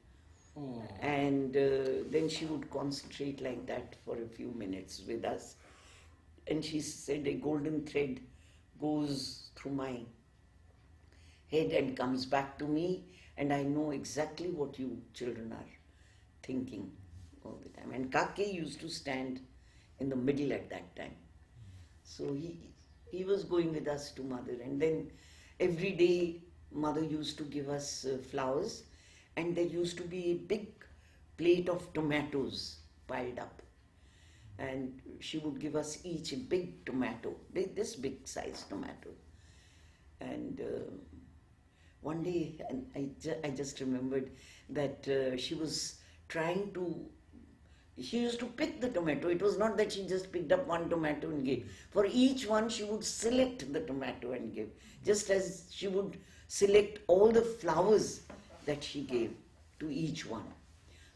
Oh. And then she would concentrate like that for a few minutes with us. And she said, a golden thread goes through my head and comes back to me, and I know exactly what you children are thinking all the time. And Kake used to stand in the middle at that time. So he was going with us to Mother, and then every day Mother used to give us flowers, and there used to be a big plate of tomatoes piled up, and she would give us each a big tomato, this big size tomato. And one day, and I just remembered that she was trying to, she used to pick the tomato. It was not that she just picked up one tomato and gave. For each one she would select the tomato and give, just as she would select all the flowers that she gave to each one.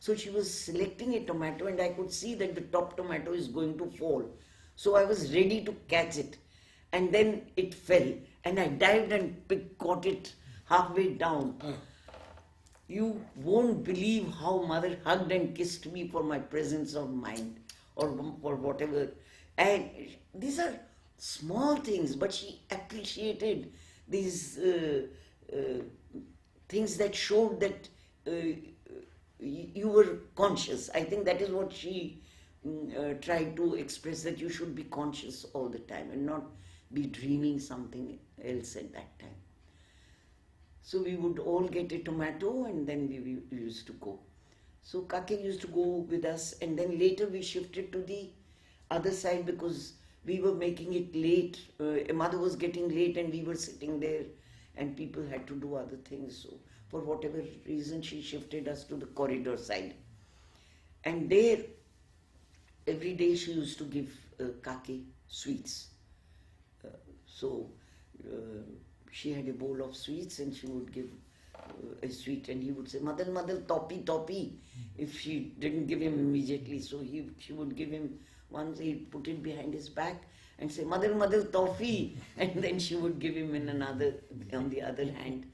So she was selecting a tomato, and I could see that the top tomato is going to fall. So I was ready to catch it, and then it fell, and I dived and caught it halfway down. You won't believe how Mother hugged and kissed me for my presence of mind, or for whatever. And these are small things, but she appreciated these things that showed that you were conscious. I think that is what she tried to express, that you should be conscious all the time and not be dreaming something else at that time. So we would all get a tomato and then we used to go. So Kake used to go with us, and then later we shifted to the other side because we were making it late. Mother was getting late and we were sitting there and people had to do other things. So for whatever reason she shifted us to the corridor side. And there every day she used to give Kake sweets. So she had a bowl of sweets and she would give a sweet, and he would say, "Mother, mother, toppy, toppy," if she didn't give him immediately. So she would give him once, he'd put it behind his back and say, "Mother, mother, toffee," and then she would give him in another, on the other hand.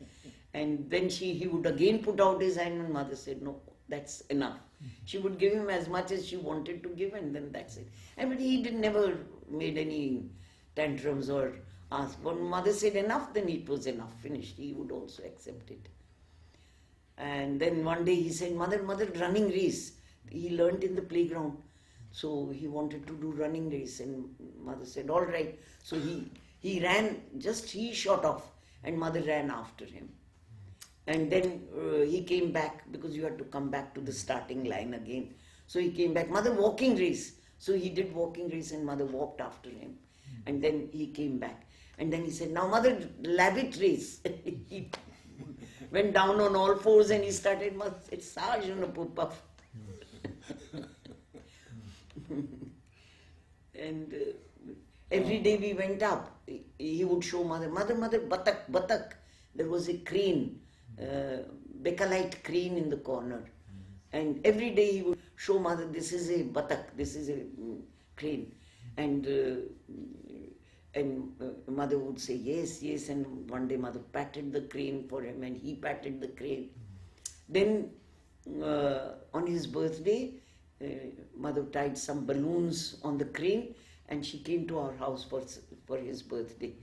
And then he would again put out his hand, and mother said, "No, that's enough." She would give him as much as she wanted to give, and then that's it. And but he never made any tantrums or asked. When mother said enough, then it was enough, finished. He would also accept it. And then one day he said, "Mother, mother, running race." He learnt in the playground. So he wanted to do running race, and mother said, "All right." So he ran, just he shot off, and mother ran after him. And then he came back, because you had to come back to the starting line again. So he came back, "Mother, walking race." So he did walking race and mother walked after him. And then he came back. And then he said, "Now mother, rabbit race." He went down on all fours and he started, mother said, "Sergeant Puff." And every day we went up, he would show mother, "Mother, mother, batak, batak." There was a crane, Becalite crane in the corner. And every day he would show mother, "This is a batak, this is a crane." And mother would say, "Yes, yes." And one day mother patted the crane for him and he patted the crane. Then on his birthday, mother tied some balloons on the crane and she came to our house for his birthday.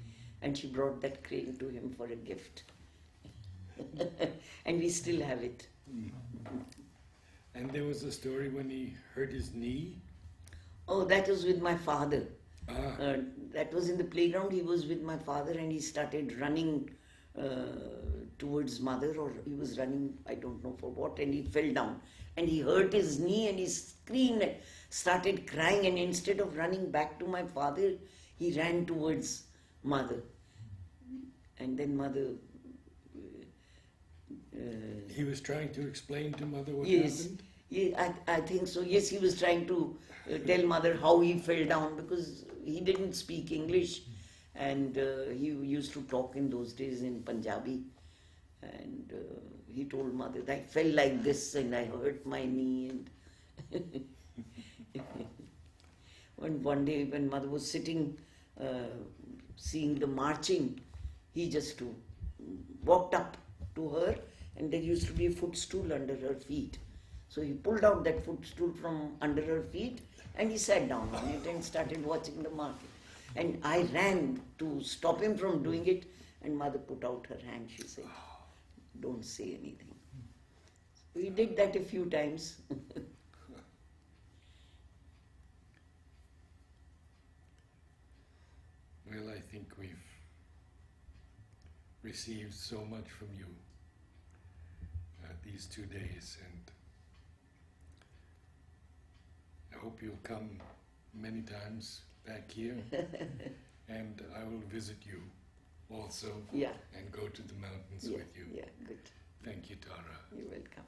And she brought that crane to him for a gift. And we still have it. And there was a story when he hurt his knee. Oh, that was with my father. Ah. That was in the playground. He was with my father and he started running towards mother, or he was running, I don't know for what, and he fell down. And he hurt his knee and he screamed and started crying, and instead of running back to my father, he ran towards mother. And then mother... He was trying to explain to mother what yes, happened? Yeah, I think so. Yes, he was trying to tell mother how he fell down, because he didn't speak English and he used to talk in those days in Punjabi. And he told mother, "I fell like this and I hurt my knee." And one day when mother was sitting seeing the marching, he just walked up to her, and there used to be a footstool under her feet. So he pulled out that footstool from under her feet and he sat down on it and started watching the market. And I ran to stop him from doing it, and mother put out her hand. She said, "Don't say anything." We did that a few times. Well, I think we've received so much from you these 2 days, and I hope you'll come many times back here and I will visit you also Yeah. and go to the mountains Yeah, with you. yeah, good. Thank you, Tara. You're welcome.